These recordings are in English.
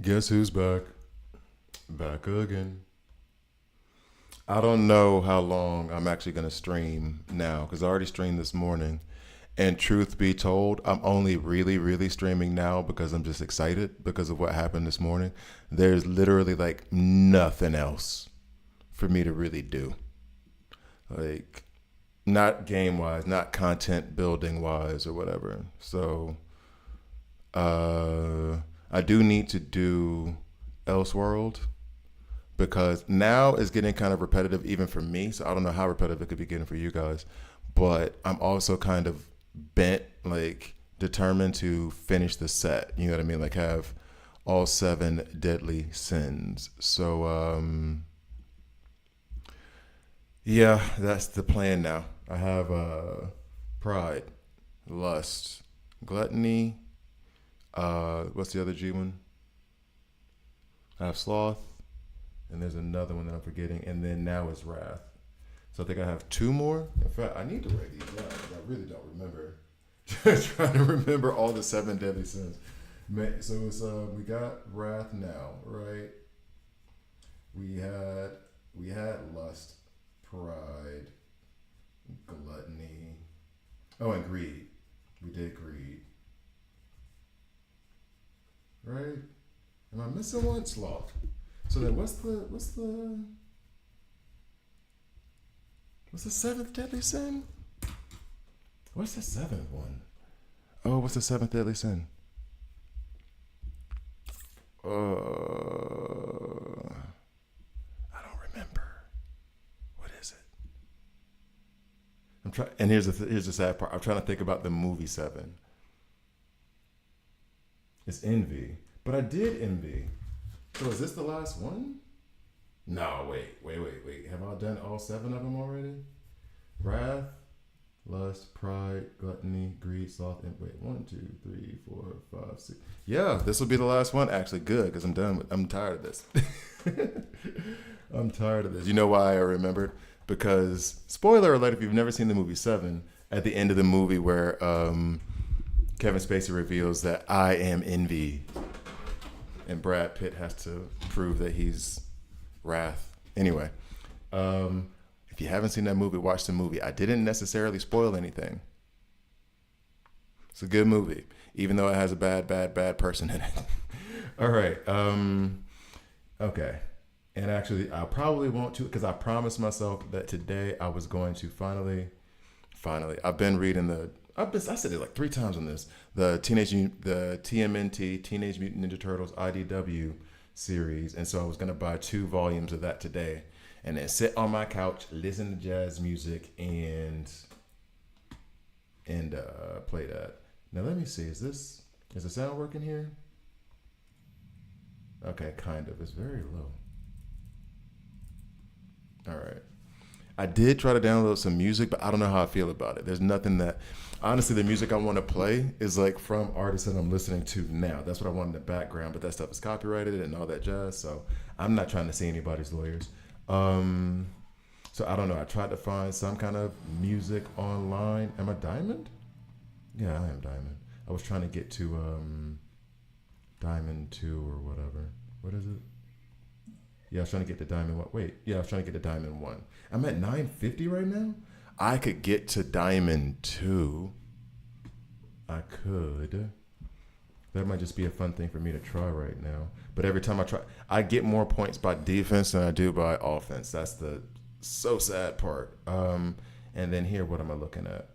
Guess who's back? Back again. I don't know how long I'm actually going to stream now because I already streamed this morning. And truth be told, I'm only really streaming now because I'm just excited because of what happened this morning. There's literally like nothing else for me to really do. Like, not game wise, not content building wise or whatever. So, uh, I do need to do Elseworld because now it's getting kind of repetitive even for me. So I don't know how repetitive it could be getting for you guys, but I'm also kind of bent, like determined to finish the set. You know what I mean? Like have all seven deadly sins. So yeah, that's the plan now. I have pride, lust, gluttony. What's the other G one? I have sloth, and there's another one that I'm forgetting, and then now is wrath. So I think I have two more. In fact, I need to write these down because I really don't remember. Trying to remember all the seven deadly sins. So it's we got wrath now, right? We had lust, pride, gluttony. Oh, and greed. We did greed, right? Am I missing one? Sloth. So then, what's the seventh deadly sin? What's the seventh one? Oh, what's the seventh deadly sin? I don't remember. What is it? I'm trying. And here's the sad part. I'm trying to think about the movie Seven. It's envy, but I did envy. So is this the last one? No, wait. Have I done all seven of them already? Wrath, lust, pride, gluttony, greed, sloth, and wait, 1, 2, 3, 4, 5, 6. Yeah, this will be the last one. Actually, good because I'm tired of this. I'm tired of this. You know why I remembered? Because spoiler alert: if you've never seen the movie Seven, at the end of the movie where Kevin Spacey reveals that I am envy, and Brad Pitt has to prove that he's wrath. Anyway, if you haven't seen that movie, watch the movie. I didn't necessarily spoil anything. It's a good movie, even though it has a bad person in it. All right. Okay. And actually, I probably won't too, because I promised myself that today I was going to finally. I've been reading I said it like three times on this. The TMNT Teenage Mutant Ninja Turtles IDW series, and so I was gonna buy 2 volumes of that today, and then sit on my couch, listen to jazz music, and play that. Now let me see. Is the sound working here? Okay, kind of. It's very low. All right. I did try to download some music, but I don't know how I feel about it. There's nothing that, honestly, the music I want to play is like from artists that I'm listening to now. That's what I want in the background, but that stuff is copyrighted and all that jazz. So I'm not trying to see anybody's lawyers. So I don't know. I tried to find some kind of music online. Am I Diamond? Yeah, I am Diamond. I was trying to get to Diamond 2 or whatever. What is it? Yeah, I was trying to get to Diamond 1. Wait, yeah, I was trying to get to Diamond 1. I'm at 950 right now? I could get to Diamond 2. I could. That might just be a fun thing for me to try right now. But every time I try, I get more points by defense than I do by offense. That's the so sad part. And then here, what am I looking at?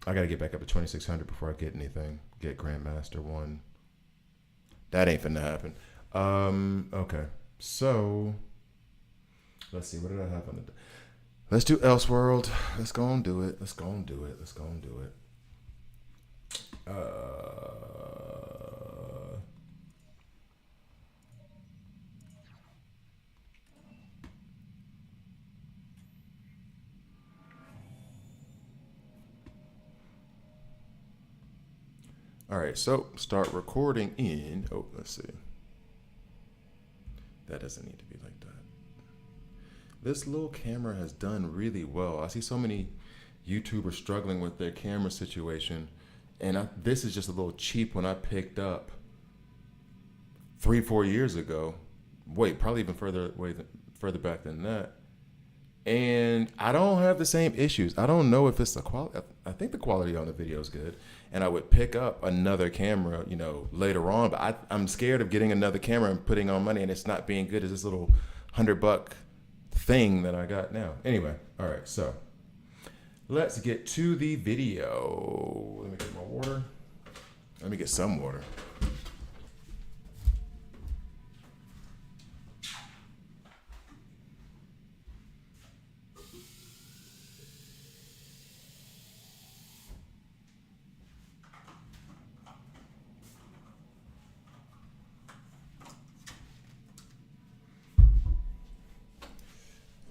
I got to get back up to 2600 before I get anything. Get Grandmaster 1. That ain't finna happen. Okay. So, let's see. What did I have on the? Let's do Elseworld. Let's go and do it. All right. So start recording in. Oh, let's see. That doesn't need to be like that. This little camera has done really well. I see so many YouTubers struggling with their camera situation, and this is just a little cheap one I picked up 3-4 years ago. Wait, probably even further back than that. And I don't have the same issues. I don't know if it's the quality. I think the quality on the video is good, and I would pick up another camera, later on. But I'm scared of getting another camera and putting on money and it's not being good as this little $100 thing that I got now. Anyway, all right, so let's get to the video. Let me get my water. Let me get some water.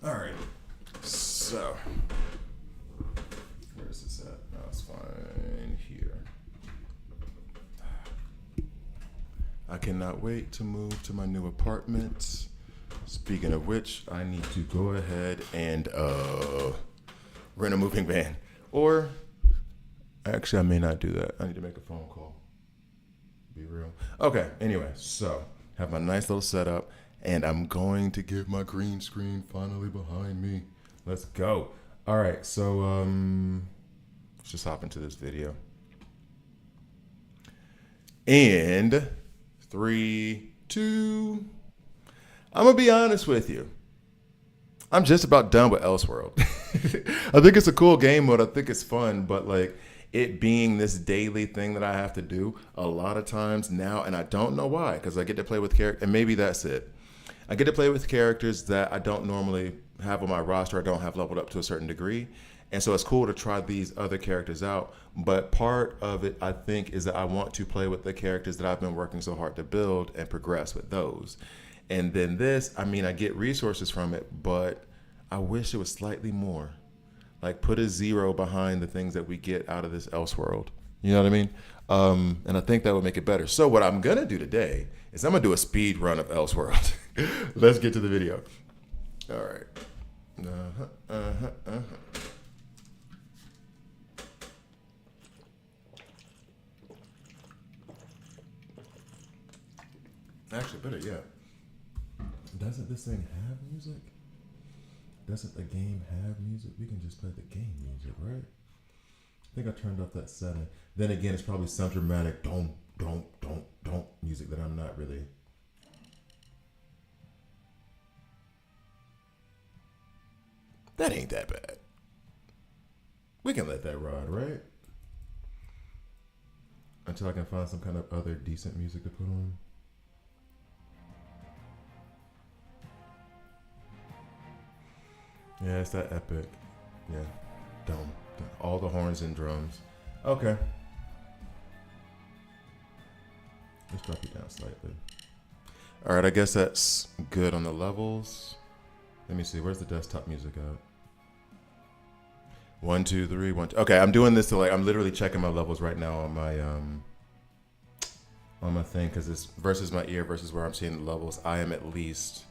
All right, so where is this at? No, it's fine here. I cannot wait to move to my new apartment. Speaking of which, I need to go ahead and rent a moving van. Or, actually, I may not do that. I need to make a phone call. Be real. Okay, anyway, so have my nice little setup. And I'm going to get my green screen finally behind me. Let's go. All right, so let's just hop into this video. And 3, 2. I'm gonna be honest with you. I'm just about done with Elseworld. I think it's a cool game mode. I think it's fun, but like it being this daily thing that I have to do a lot of times now, and I don't know why, because I get to play with characters, and maybe that's it. I get to play with characters that I don't normally have on my roster. I don't have leveled up to a certain degree. And so it's cool to try these other characters out. But part of it, I think, is that I want to play with the characters that I've been working so hard to build and progress with those. And then this, I mean, I get resources from it, but I wish it was slightly more. Like put a 0 behind the things that we get out of this Elseworld. You know what I mean? And I think that would make it better. So what I'm going to do today is I'm going to do a speed run of Elseworld. Let's get to the video. All right. Actually, better yet. Doesn't this thing have music? Doesn't the game have music? We can just play the game music, right? I think I turned off that setting. Then again, it's probably some dramatic don't music that I'm not really. That ain't that bad. We can let that ride, right? Until I can find some kind of other decent music to put on. Yeah, it's that epic. Yeah, dome. All the horns and drums. Okay. Let's drop it down slightly. All right, I guess that's good on the levels. Let me see. Where's the desktop music at? 1, 2, 3, 1, 2. Okay, I'm doing this to like I'm literally checking my levels right now on my thing because it's versus my ear versus where I'm seeing the levels. I am at least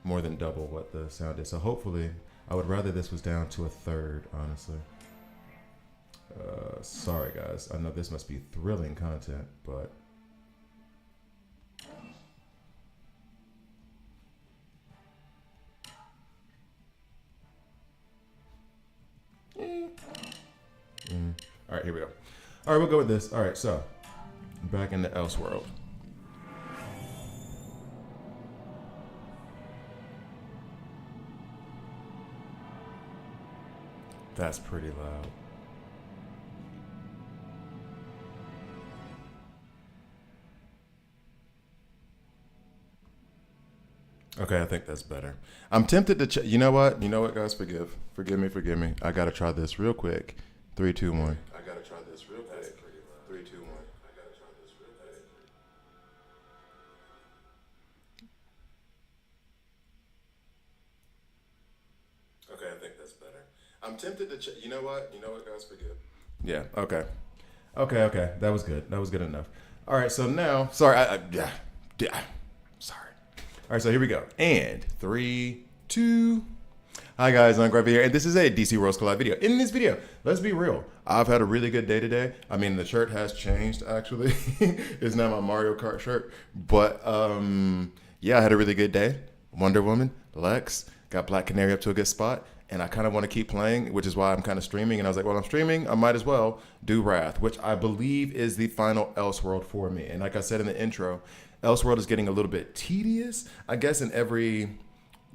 more than double what the sound is. So hopefully, I would rather this was down to a third, honestly. Sorry guys, I know this must be thrilling content, but all right, here we go. All right, we'll go with this. All right, so back in the Elseworld. That's pretty loud. Okay, I think that's better. I'm tempted to check. You know what? You know what, guys? Forgive me. I gotta try this real quick. 3, 2, 1. I gotta try this real quick. 3, 2, 1. I gotta try this real quick. Okay, I think that's better. I'm tempted to check. You know what? You know what, guys? Yeah. Okay. Okay. That was good. That was good enough. All right. So now, sorry. Sorry. All right. So here we go. And 3, 2. Hi guys, I'm Grubby here, and this is a DC Worlds Collide video. In this video, let's be real. I've had a really good day today. I mean, the shirt has changed actually. It's now my Mario Kart shirt. But yeah, I had a really good day. Wonder Woman, Lex, got Black Canary up to a good spot, and I kind of want to keep playing, which is why I'm kind of streaming. And I was like, well, I'm streaming, I might as well do Wrath, which I believe is the final Elseworld for me. And like I said in the intro, Elseworld is getting a little bit tedious, I guess, in every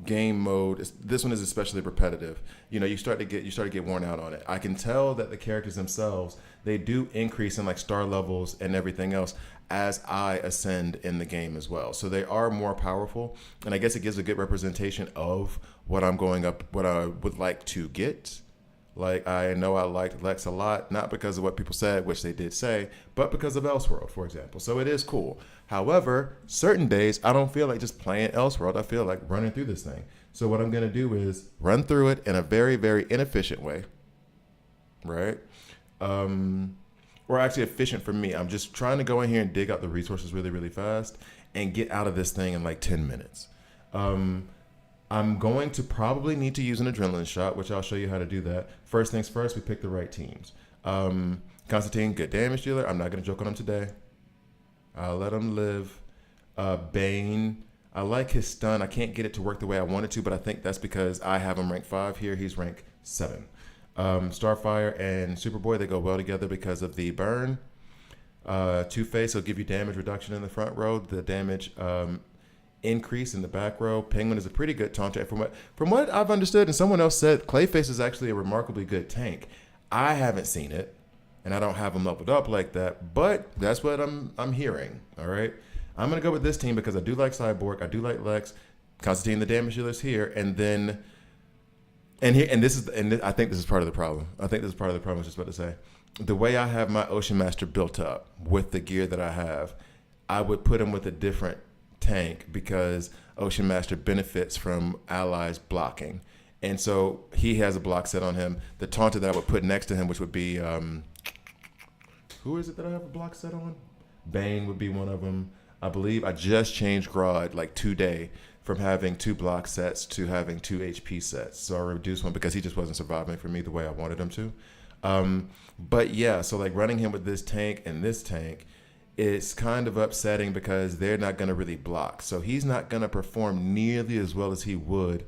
game mode. This one is especially repetitive. You know, you start to get worn out on it. I can tell that the characters themselves, they do increase in like star levels and everything else as I ascend in the game as well. So they are more powerful, and I guess it gives a good representation of what I'm going up, what I would like to get. Like, I know I liked Lex a lot, not because of what people said, which they did say, but because of Elseworld, for example. So it is cool. However, certain days, I don't feel like just playing Elseworld. I feel like running through this thing. So what I'm going to do is run through it in a very, very inefficient way, right? Or actually efficient for me. I'm just trying to go in here and dig out the resources really, really fast and get out of this thing in like 10 minutes. I'm going to probably need to use an adrenaline shot, which I'll show you how to do that. First things first, we pick the right teams. Constantine, good damage dealer. I'm not going to joke on him today. I'll let him live. Bane, I like his stun. I can't get it to work the way I want it to, but I think that's because I have him rank 5 here. He's rank 7. Starfire and Superboy, they go well together because of the burn. Two-Face will give you damage reduction in the front row. The damage increase in the back row. Penguin is a pretty good taunter. From what I've understood, and someone else said, Clayface is actually a remarkably good tank. I haven't seen it, and I don't have him leveled up like that, but that's what I'm hearing. All right, I'm gonna go with this team because I do like Cyborg, I do like Lex, Constantine the damage dealer's here, and then I think this is part of the problem. I think this is part of the problem I was just about to say. The way I have my Ocean Master built up with the gear that I have, I would put him with a different tank because Ocean Master benefits from allies blocking, and so he has a block set on him. The taunter that I would put next to him, which would be who is it that I have a block set on? Bane would be one of them. I believe I just changed Grodd like today from having 2 block sets to having 2 HP sets, so I reduced one because he just wasn't surviving for me the way I wanted him to. But yeah, so like running him with this tank and this tank, it's kind of upsetting because they're not going to really block. So he's not going to perform nearly as well as he would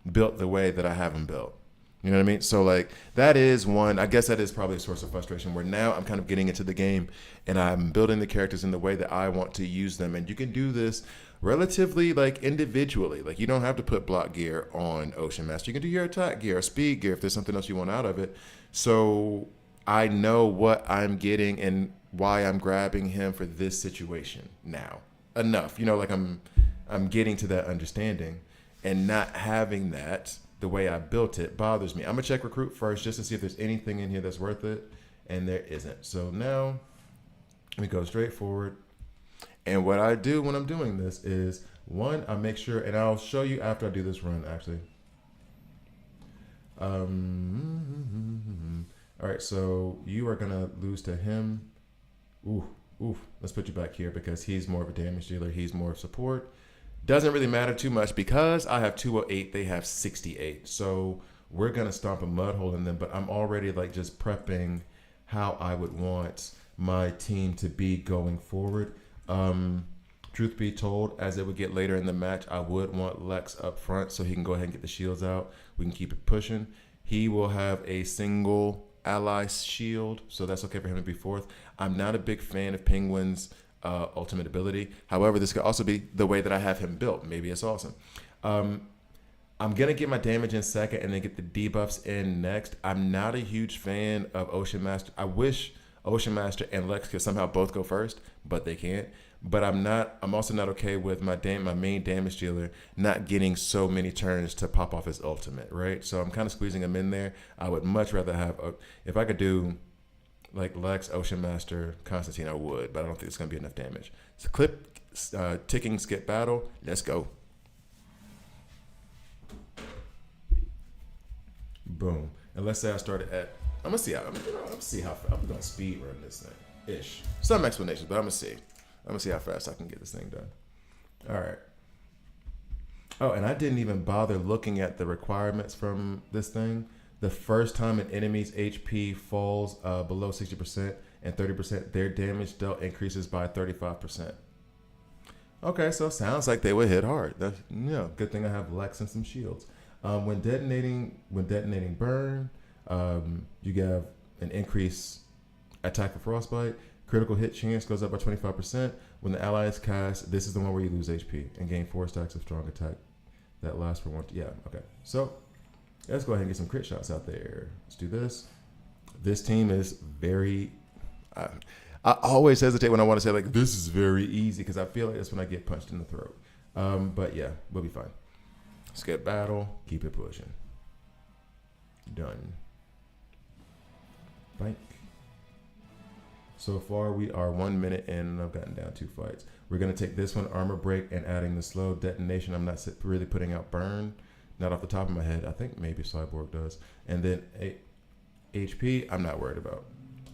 built the way that I have him built. You know what I mean? So like that is one, I guess that is probably a source of frustration where now I'm kind of getting into the game and I'm building the characters in the way that I want to use them. And you can do this relatively like individually. Like you don't have to put block gear on Ocean Master. You can do your attack gear or speed gear if there's something else you want out of it. So I know what I'm getting and why I'm grabbing him for this situation now. Enough, you know, like I'm getting to that understanding, and not having that the way I built it bothers me. I'm gonna check recruit first just to see if there's anything in here that's worth it, and there isn't. So now we go straight forward, and what I do when I'm doing this is one, I make sure, and I'll show you after I do this run actually. All right, so you are gonna lose to him. Ooh, let's put you back here because he's more of a damage dealer. He's more of support. Doesn't really matter too much because I have 208, they have 68. So we're gonna stomp a mud hole in them, but I'm already like just prepping how I would want my team to be going forward. Truth be told, as it would get later in the match, I would want Lex up front so he can go ahead and get the shields out. We can keep it pushing. He will have a single ally shield, so that's okay for him to be 4th. I'm not a big fan of Penguin's ultimate ability. However, this could also be the way that I have him built. Maybe it's awesome. I'm gonna get my damage in 2nd and then get the debuffs in next. I'm not a huge fan of Ocean Master. I wish Ocean Master and Lex could somehow both go first, but they can't. But I'm also not okay with my main damage dealer not getting so many turns to pop off his ultimate, right? So I'm kind of squeezing him in there. I would much rather have, if I could do like Lex, Ocean Master, Constantine, I would, but I don't think it's gonna be enough damage. So clip, ticking, skip battle, let's go. Boom. And let's say I started at, I'm gonna see how I'm gonna speed run this thing, ish. Some explanations, but I'm gonna see how fast I can get this thing done. All right. Oh, and I didn't even bother looking at the requirements from this thing. The first time an enemy's HP falls below 60% and 30%, their damage dealt increases by 35%. Okay, so sounds like they would hit hard. That's, good thing I have Lex and some shields. When detonating burn, you have an increase attack for frostbite. Critical hit chance goes up by 25%. When the ally is cast, this is the one where you lose HP and gain 4 stacks of strong attack. That lasts for one. Yeah, okay. So let's go ahead and get some crit shots out there. Let's do this. This team is very. I always hesitate when I want to say like this is very easy because I feel like that's when I get punched in the throat. But yeah, we'll be fine. Skip battle. Keep it pushing. Done. Blank. So far, we are 1 minute in, and I've gotten down 2 fights. We're going to take this one, armor break, and adding the slow detonation. I'm not really putting out burn. Not off the top of my head. I think maybe Cyborg does. And then HP, I'm not worried about.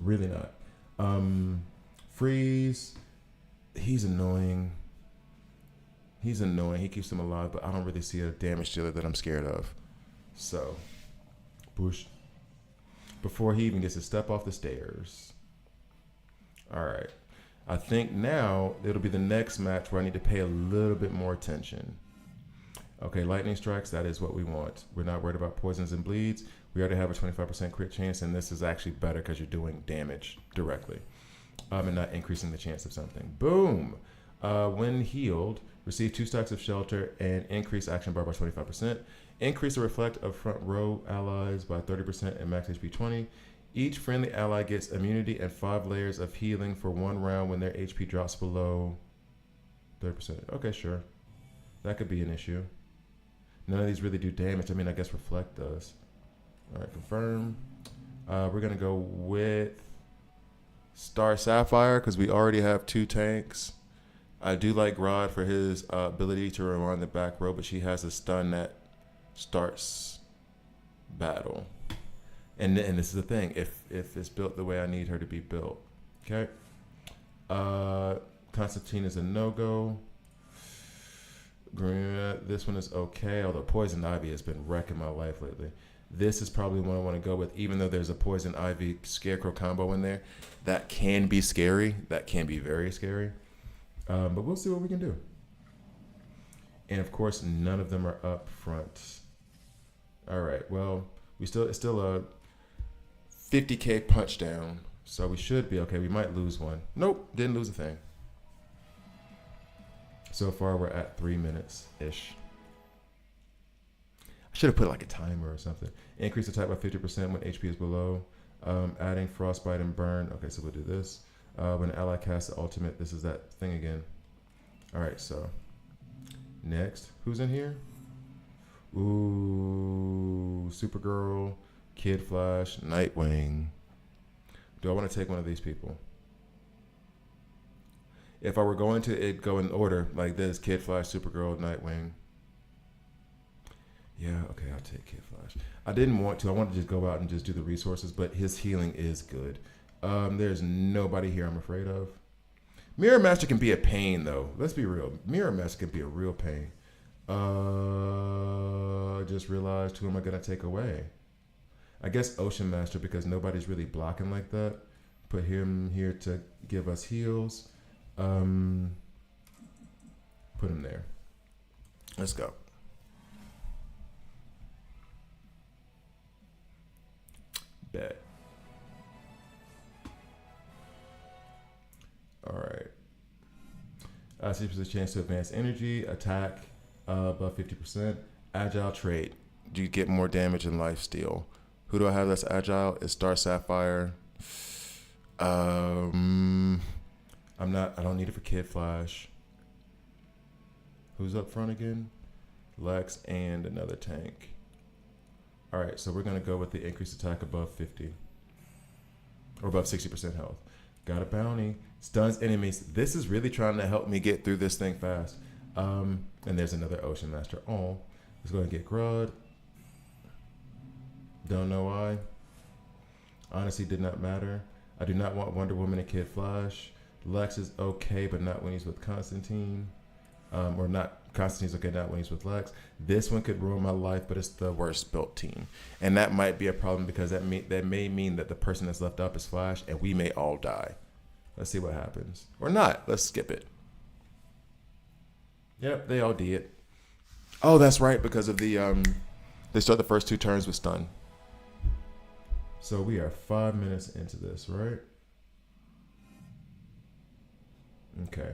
Really not. Freeze, he's annoying. He keeps them alive, but I don't really see a damage dealer that I'm scared of. So, push. Before he even gets to step off the stairs. All right. I think now it'll be the next match where I need to pay a little bit more attention. Okay, lightning strikes, that is what we want. We're not worried about poisons and bleeds. We already have a 25% crit chance, and this is actually better because you're doing damage directly and not increasing the chance of something. Boom! When healed, receive 2 stacks of shelter and increase action bar by 25%. Increase the reflect of front row allies by 30% and max HP 20. Each friendly ally gets immunity and 5 layers of healing for 1 round when their HP drops below 30%. Okay, sure. That could be an issue. None of these really do damage. I mean, I guess reflect does. All right, confirm. We're going to go with Star Sapphire because we already have 2 tanks. I do like Rod for his ability to rewind the back row, but she has a stun that starts battle. And this is the thing, if it's built the way I need her to be built. Okay. Constantine is a no-go. This one is okay, although Poison Ivy has been wrecking my life lately. This is probably one I want to go with, even though there's a Poison Ivy Scarecrow combo in there. That can be scary. That can be very scary. But we'll see what we can do. And of course, none of them are up front. All right, well, it's still a 50K punch down, so we should be okay. We might lose one. Nope, didn't lose a thing. So far, we're at 3 minutes-ish. I should have put like a timer or something. Increase attack by 50% when HP is below. Adding frostbite and burn. Okay, so we'll do this. When an ally casts the ultimate, this is that thing again. All right, so next, who's in here? Ooh, Supergirl, Kid Flash, Nightwing. Do I want to take one of these people? If I were going to go in order like this, Kid Flash, Supergirl, Nightwing. Yeah, okay, I'll take Kid Flash. I didn't want to. I wanted to just go out and just do the resources, but his healing is good. There's nobody here I'm afraid of. Mirror Master can be a pain, though. Let's be real. Mirror Master can be a real pain. I just realized who am I going to take away? I guess Ocean Master because nobody's really blocking like that. Put him here to give us heals. Put him there. Let's go. Bet. All right. 60% chance to advance energy, attack above 50%. Agile trait. You get more damage and life steal. Who do I have that's agile? It's Star Sapphire. I don't need it for Kid Flash. Who's up front again? Lex and another tank. All right, so we're going to go with the increased attack above 50. Or above 60% health. Got a bounty. Stuns enemies. This is really trying to help me get through this thing fast. And there's another Ocean Master. Oh, let's go ahead and get Grud. Don't know why. Honestly, did not matter. I do not want Wonder Woman and Kid Flash. Lex is okay, but not when he's with Constantine. or not. Constantine's okay now when he's with Lex. This one could ruin my life, but it's the worst built team, and that might be a problem because that may mean that the person that's left up is Flash, and we may all die. Let's see what happens, or not. Let's skip it. Yep, they all did. Oh, that's right, because of the they start the first 2 turns with stun. So we are 5 minutes into this, right? Okay.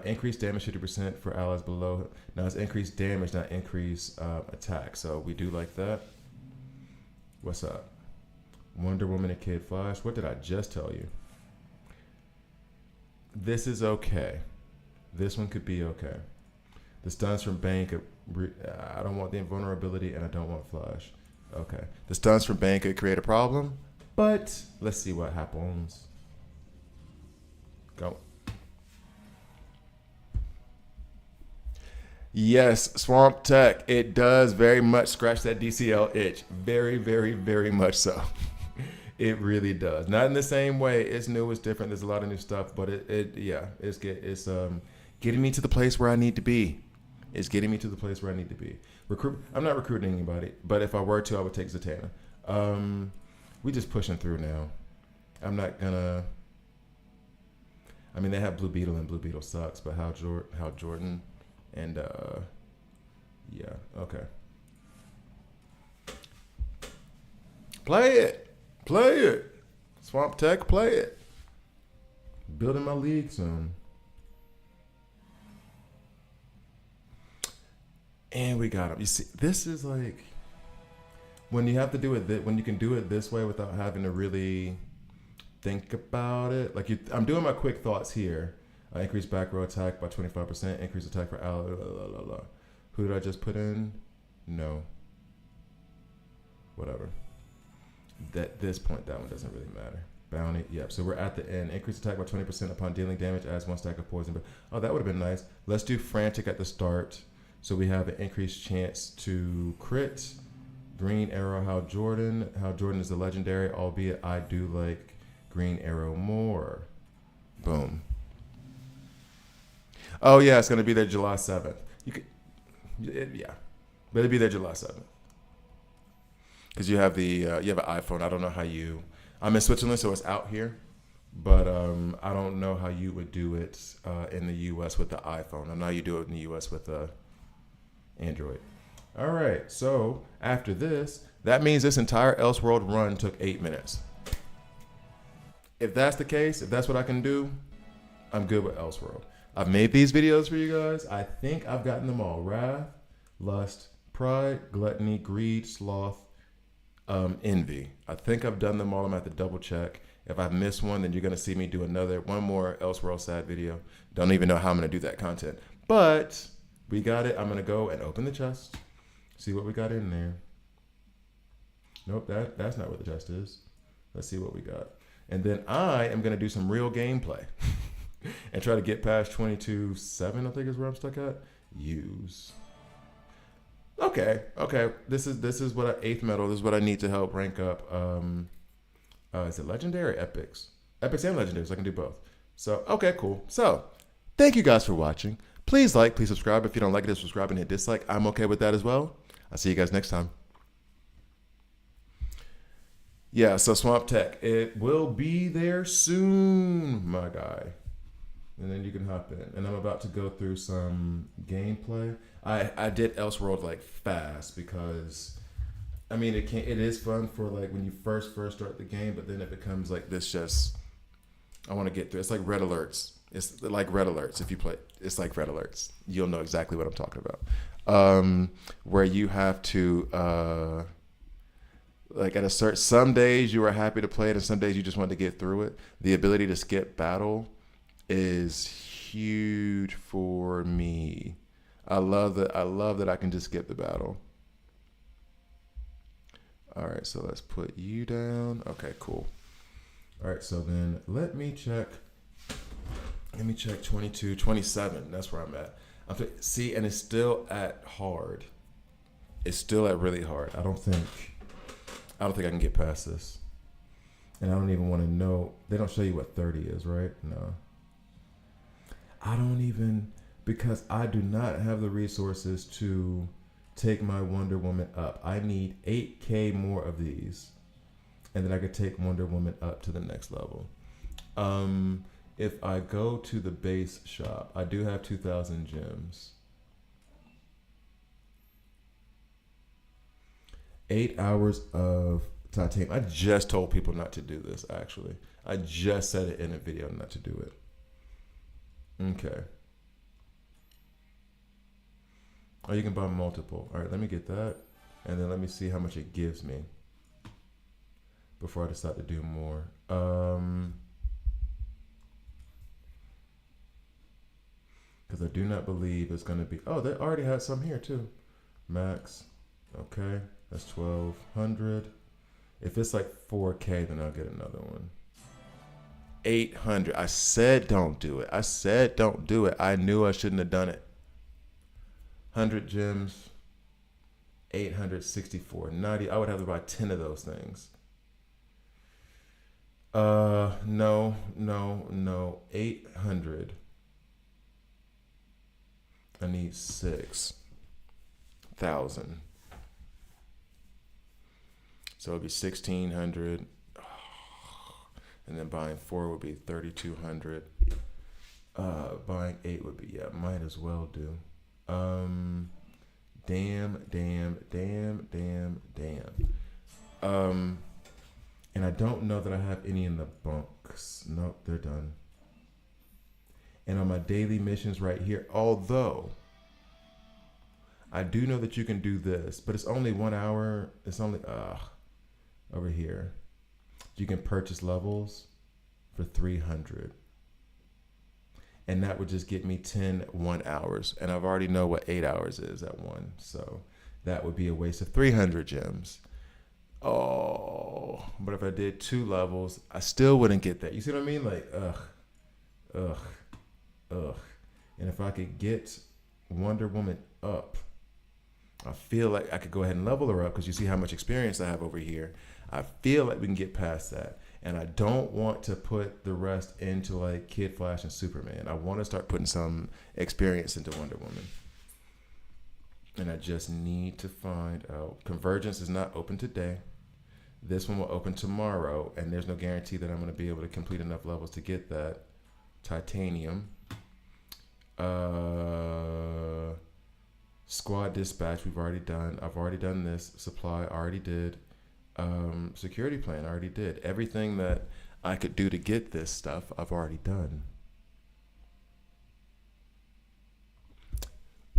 Increased damage 50% for allies below. Now it's increased damage, not increase attack. So we do like that. What's up? Wonder Woman and Kid Flash. What did I just tell you? This is okay. This one could be okay. The stuns from Bane could... I don't want the invulnerability and I don't want Flash. Okay. The stuns from Bane could create a problem. But let's see what happens. Go. Yes, Swamp Tech. It does very much scratch that DCL itch. Very, very, very much so. It really does. Not in the same way. It's new. It's different. There's a lot of new stuff, but it's getting me to the place where I need to be. It's getting me to the place where I need to be. I'm not recruiting anybody, but if I were to, I would take Zatanna. We just pushing through now. I'm not gonna. I mean, they have Blue Beetle, and Blue Beetle sucks. But how Jordan. And, yeah, okay. Play it. Play it. Swamp Tech, play it. Building my league soon. And we got him. You see, this is like, when you have to do it, when you can do it this way without having to really think about it. Like, I'm doing my quick thoughts here. Increase back row attack by 25%. Increase attack for ally. Who did I just put in? No. Whatever. At this point, that one doesn't really matter. Bounty. Yep. So we're at the end. Increase attack by 20% upon dealing damage. Adds 1 stack of poison. Oh, that would have been nice. Let's do frantic at the start. So we have an increased chance to crit. Green Arrow. Hal Jordan. Hal Jordan is a legendary, albeit I do like Green Arrow more. Boom. Oh yeah, it's gonna be there July 7th. Yeah, but it'll be there July 7th. Because you have you have an iPhone. I don't know how you. I'm in Switzerland, so it's out here, but I don't know how you would do it in the U.S. with the iPhone. I know how you do it in the U.S. with Android. All right, so after this, that means this entire Elseworld run took 8 minutes. If that's the case, if that's what I can do, I'm good with Elseworld. I've made these videos for you guys. I think I've gotten them all. Wrath, Lust, Pride, Gluttony, Greed, Sloth, Envy. I think I've done them all. I'm going to have to double check. If I've missed one, then you're going to see me do one more Elseworld sad video. Don't even know how I'm going to do that content. But we got it. I'm going to go and open the chest. See what we got in there. Nope, that's not what the chest is. Let's see what we got. And then I am going to do some real gameplay. And try to get past 22.7, I think is where I'm stuck at. Use. Okay. This is what 8th medal. This is what I need to help rank up. Is it legendary or epics? Epics and legendaries. I can do both. So okay, cool. So thank you guys for watching. Please like, please subscribe. If you don't like it, subscribe and hit dislike. I'm okay with that as well. I'll see you guys next time. Yeah. So Swamp Tech, it will be there soon, my guy. And then you can hop in. And I'm about to go through some gameplay. I did Elseworld like fast because, I mean, it is fun for like when you first start the game, but then it becomes like this just, I want to get through. It's like Red Alerts. It's like Red Alerts. If you play, it's like Red Alerts. You'll know exactly what I'm talking about. Where you have to, like at some days you are happy to play it and some days you just want to get through it. The ability to skip battle is huge for me. I love that I can just skip the battle. All right, so let's put you down. Okay, cool. All right, so then let me check 22, 27. That's where I'm at. See, and it's still at hard. It's still at really hard. I don't think I can get past this. And I don't even want to know. They don't show you what 30 is, right? No. I don't even, because I do not have the resources to take my Wonder Woman up. I need 8K more of these, and then I could take Wonder Woman up to the next level. If I go to the base shop, I do have 2,000 gems. 8 hours of titanium. I just told people not to do this, actually. I just said it in a video not to do it. Okay. Oh, you can buy multiple. All right, let me get that. And then let me see how much it gives me before I decide to do more. Because I do not believe it's going to be... Oh, they already had some here, too. Max. Okay, that's 1,200. If it's like 4K, then I'll get another one. 800. I said don't do it. I said don't do it. I knew I shouldn't have done it. 100 gems, 864. 90. I would have to buy 10 of those things. No. 800. I need 6,000. So it'd be 1,600. And then buying 4 would be 3,200. Buying 8 would be, yeah, might as well do. Damn. And I don't know that I have any in the bunks. Nope, they're done. And on my daily missions right here, although I do know that you can do this, but it's only 1 hour. It's only, over here. You can purchase levels for 300. And that would just get me 10 1 hours. And I've already know what 8 hours is at 1. So that would be a waste of 300 gems. Oh, but if I did 2 levels, I still wouldn't get that. You see what I mean? Like, ugh. And if I could get Wonder Woman up, I feel like I could go ahead and level her up because you see how much experience I have over here. I feel like we can get past that. And I don't want to put the rest into like Kid Flash and Superman. I want to start putting some experience into Wonder Woman. And I just need to find out. Convergence is not open today. This one will open tomorrow. And there's no guarantee that I'm going to be able to complete enough levels to get that titanium. Squad dispatch we've already done. I've already done this. Supply I already did. Security plan I already did. Everything that I could do to get this stuff I've already done.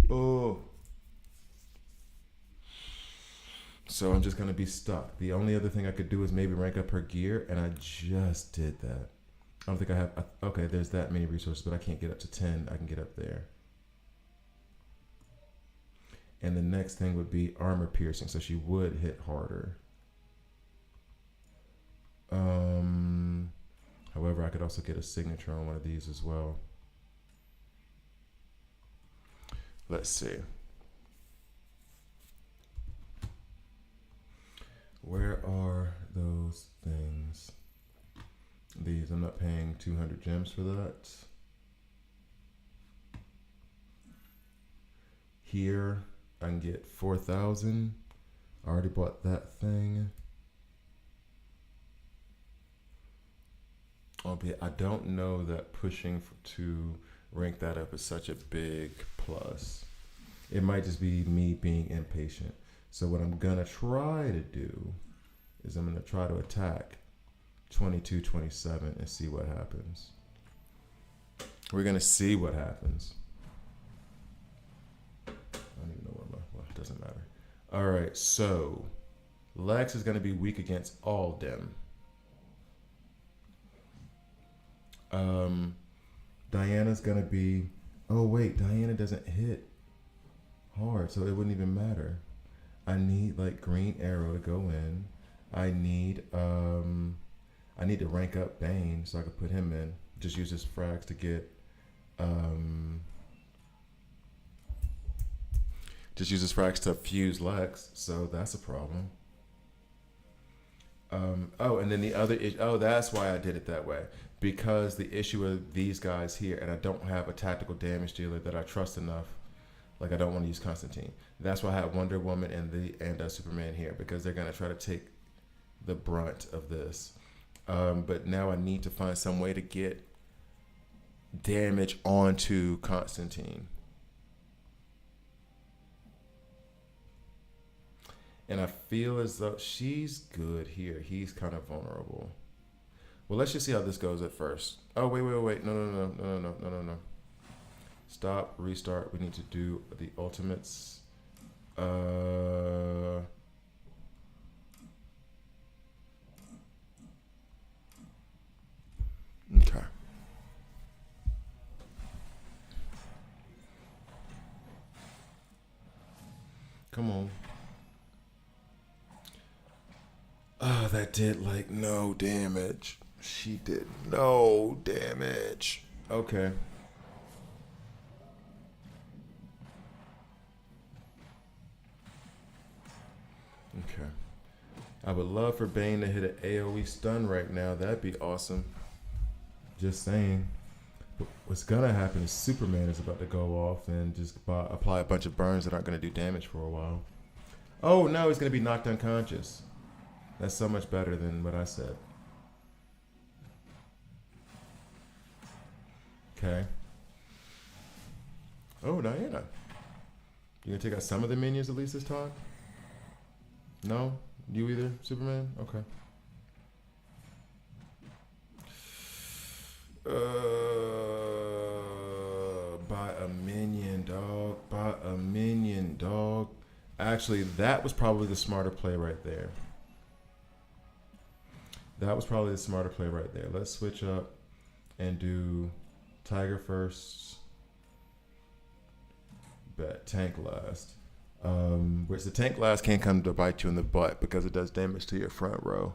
Oh, so I'm just gonna be stuck. The only other thing I could do is maybe rank up her gear, and I just did that. I don't think I have. Okay, there's that many resources, but I can't get up to 10. I can get up there. And the next thing would be armor piercing, so she would hit harder. However, I could also get a signature on one of these as well. Let's see. Where are those things? These, I'm not paying 200 gems for that. Here, I can get 4,000. I already bought that thing. I don't know that pushing to rank that up is such a big plus. It might just be me being impatient. So what I'm gonna try to do is I'm gonna try to attack 22, 27 and see what happens. We're gonna see what happens. I don't even know well, it doesn't matter. All right, so Lex is gonna be weak against all dem. Diana's gonna be, oh wait, Diana doesn't hit hard, so it wouldn't even matter. I need like Green Arrow to go in. I need to rank up Bane so I could put him in. Just use his frags to get just use his frags to fuse Lex, so that's a problem. Oh, and then the other is, oh, that's why I did it that way. because the issue of these guys here, and I don't have a tactical damage dealer that I trust enough. Like, I don't want to use Constantine. That's why I have Wonder Woman and Superman here, because they're gonna try to take the brunt of this. But now I need to find some way to get damage onto Constantine. And I feel as though she's good here. He's kind of vulnerable. Well, let's just see how this goes at first. Oh, wait. No. Stop, restart. We need to do the ultimates. Okay. Come on. Oh, that did like no damage. She did no damage. Okay. Okay. I would love for Bane to hit an AoE stun right now. That'd be awesome. Just saying. But what's gonna happen is Superman is about to go off and just apply a bunch of burns that aren't gonna do damage for a while. Oh no, he's gonna be knocked unconscious. That's so much better than what I said. Okay. Oh, Diana. You gonna take out some of the minions at least this time? No? You either, Superman? Okay. By a minion, dog. By a minion, dog. Actually, that was probably the smarter play right there. That was probably the smarter play right there. Let's switch up and do Tiger first, bet tank last. Which the tank last can't come to bite you in the butt because it does damage to your front row.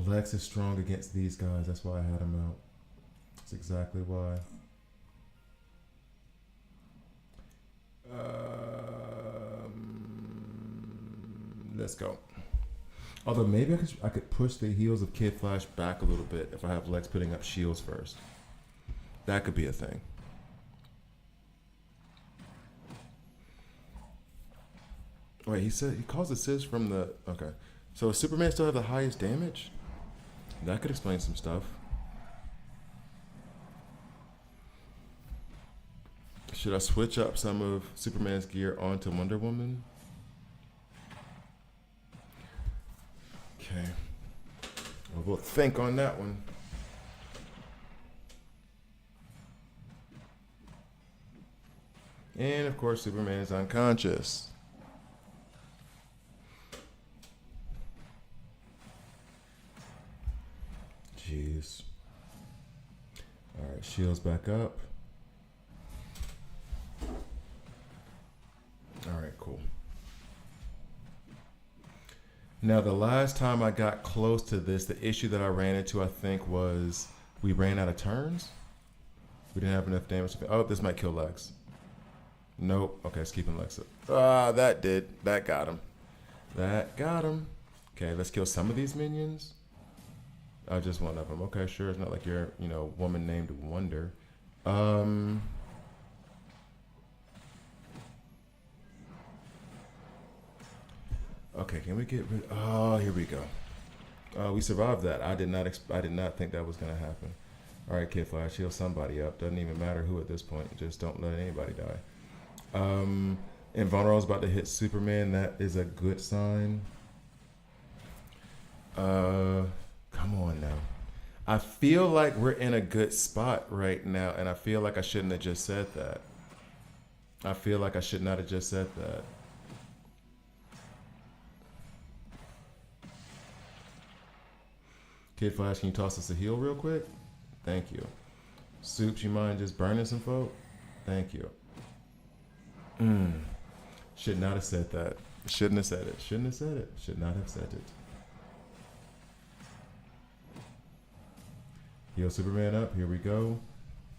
Lex is strong against these guys. That's why I had him out. That's exactly why. Let's go. Although maybe I could push the heals of Kid Flash back a little bit if I have Lex putting up shields first. That could be a thing. Wait, he said he calls assists from the okay. So does Superman still have the highest damage? That could explain some stuff. Should I switch up some of Superman's gear onto Wonder Woman? Okay. Well, we'll think on that one. And of course, Superman is unconscious. Jeez. All right, shields back up. All right, cool. Now, the last time I got close to this, the issue that I ran into, I think, was we ran out of turns. We didn't have enough damage. Oh, this might kill Lex. Nope. Okay, it's keeping Lex up. Ah, that did. That got him. That got him. Okay, let's kill some of these minions. Oh, just one of them. Okay, sure. It's not like you're, woman named Wonder. Okay, can we get rid? Oh, here we go. We survived that. I did not think that was gonna happen. All right, Kid Flash, heal somebody up. Doesn't even matter who at this point. Just don't let anybody die. Invulnerable's about to hit Superman. That is a good sign. Come on now. I feel like we're in a good spot right now, and I feel like I shouldn't have just said that. I feel like I should not have just said that. Kid Flash, can you toss us a heal real quick? Thank you. Soups, you mind just burning some folk? Thank you. Should not have said that. Shouldn't have said it. Shouldn't have said it. Should not have said it. Heal Superman up. Here we go.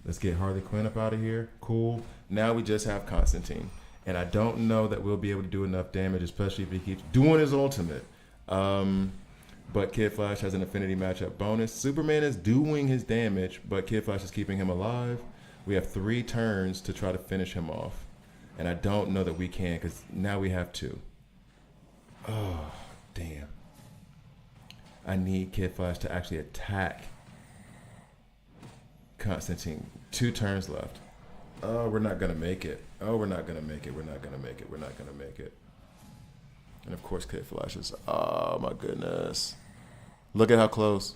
Let's get Harley Quinn up out of here. Cool. Now we just have Constantine. And I don't know that we'll be able to do enough damage, especially if he keeps doing his ultimate. But Kid Flash has an affinity matchup bonus. Superman is doing his damage, but Kid Flash is keeping him alive. We have 3 turns to try to finish him off. And I don't know that we can, because now we have 2. Oh, damn. I need Kid Flash to actually attack Constantine. 2 turns left. Oh, we're not going to make it. Oh, we're not going to make it. We're not going to make it. We're not going to make it. And of course, Kid Flash is, oh my goodness. Look at how close.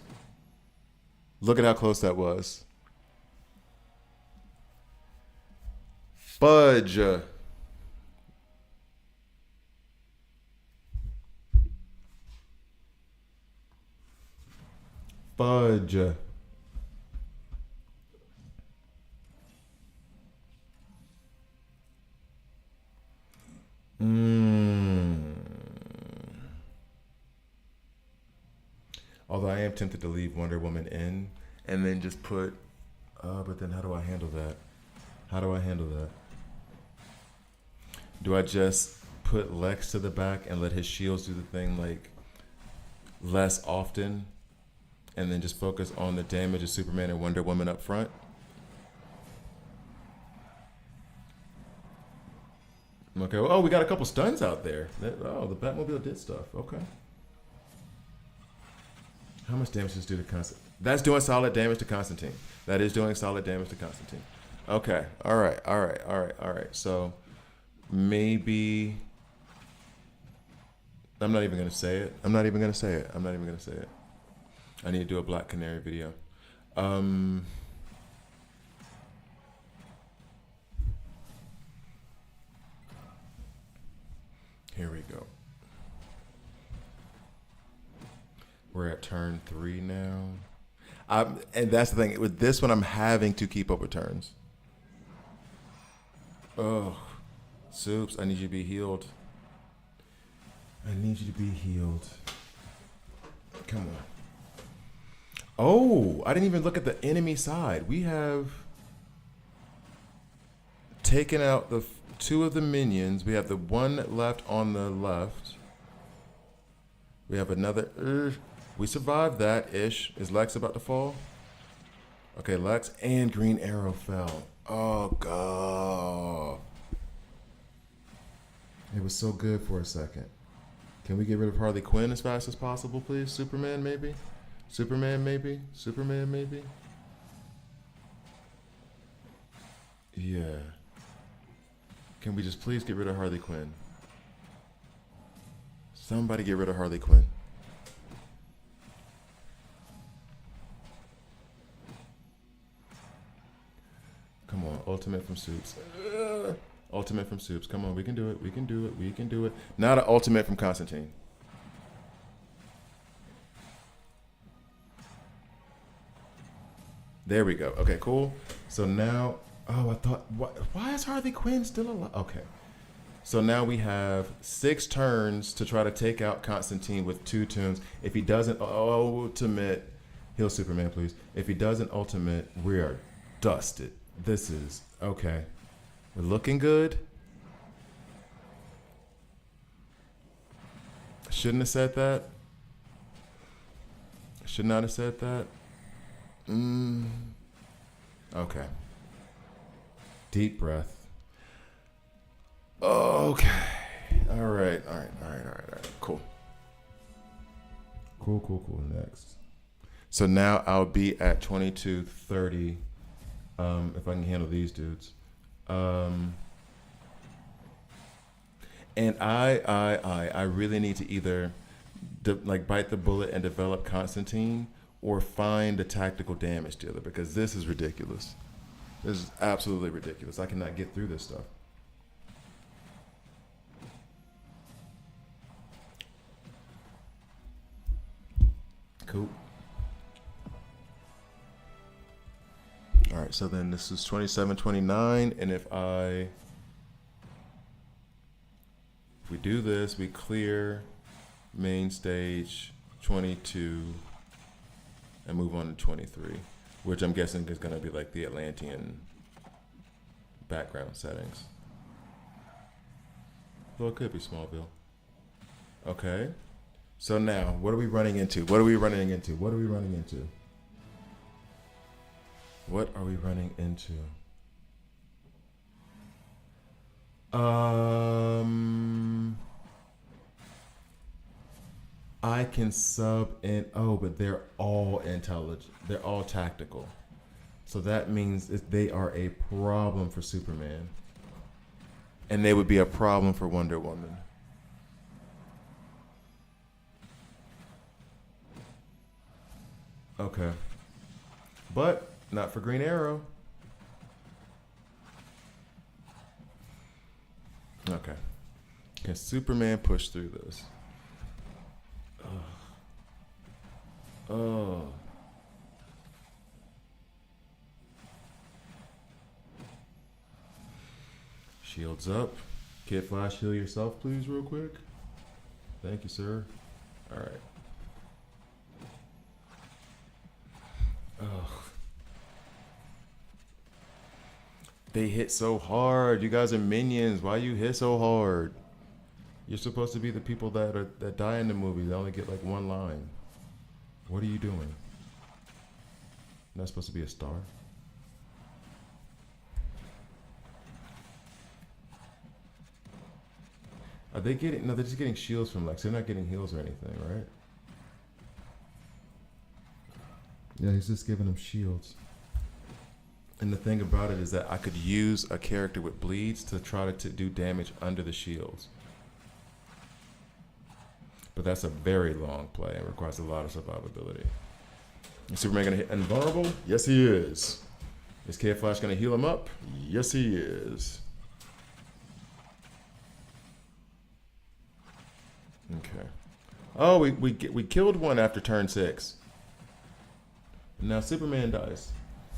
Look at how close that was. Fudge. Fudge. Although I am tempted to leave Wonder Woman in and then just put, but then how do I handle that? How do I handle that? Do I just put Lex to the back and let his shields do the thing like less often and then just focus on the damage of Superman and Wonder Woman up front? Okay, oh, we got a couple stuns out there. Oh, the Batmobile did stuff. Okay. How much damage does it do to Constantine? That's doing solid damage to Constantine. That is doing solid damage to Constantine. Okay. All right. So maybe I'm not even going to say it. I need to do a Black Canary video. Here we go. We're at turn 3 now. And that's the thing. With this one, I'm having to keep up with turns. Oh, Soups, I need you to be healed. Come on. Oh, I didn't even look at the enemy side. We have taken out the 2 of the minions. We have the 1 left on the left. We have another... we survived that-ish. Is Lex about to fall? Okay, Lex and Green Arrow fell. Oh, God. It was so good for a second. Can we get rid of Harley Quinn as fast as possible, please? Superman, maybe? Yeah. Can we just please get rid of Harley Quinn? Somebody get rid of Harley Quinn. Come on, ultimate from Soups. Ultimate from Soups. Come on, we can do it. Now the ultimate from Constantine. There we go. Okay, cool. So now, oh, I thought, why is Harley Quinn still alive? Okay. So now we have 6 turns to try to take out Constantine with 2 tunes. If he doesn't ultimate, heal Superman, please. If he doesn't ultimate, we are dusted. This is, okay. We're looking good. Shouldn't have said that. Should not have said that. Okay. Deep breath. Okay. All right. Cool. Next. So now I'll be at 2230. If I can handle these dudes. And I really need to either bite the bullet and develop Constantine or find a tactical damage dealer, because this is ridiculous. This is absolutely ridiculous. I cannot get through this stuff. Cool. All right, so then this is 2729, and if we do this, we clear main stage 22 and move on to 23, which I'm guessing is going to be like the Atlantean background settings. Well, it could be Smallville. Okay. So now, what are we running into? What are we running into? What are we running into? What are we running into? Um, I can sub in. Oh, but they're all intelligent. They're all tactical. So that means they are a problem for Superman, and they would be a problem for Wonder Woman. Okay, but not for Green Arrow. Okay, can Superman push through this? Oh, shields up. Kid Flash, heal yourself, please, real quick. Thank you, sir. All right. Oh, they hit so hard. You guys are minions. Why you hit so hard? You're supposed to be the people that die in the movie. They only get like one line. What are you doing? Not supposed to be a star. Are they getting? No, they're just getting shields from Lex. They're not getting heals or anything, right? Yeah, he's just giving them shields. And the thing about it is that I could use a character with bleeds to try to do damage under the shields. But that's a very long play and requires a lot of survivability. Is Superman gonna hit invulnerable? Yes, he is. Is Kid Flash gonna heal him up? Yes, he is. Okay. Oh, we killed one after turn 6. Now Superman dies.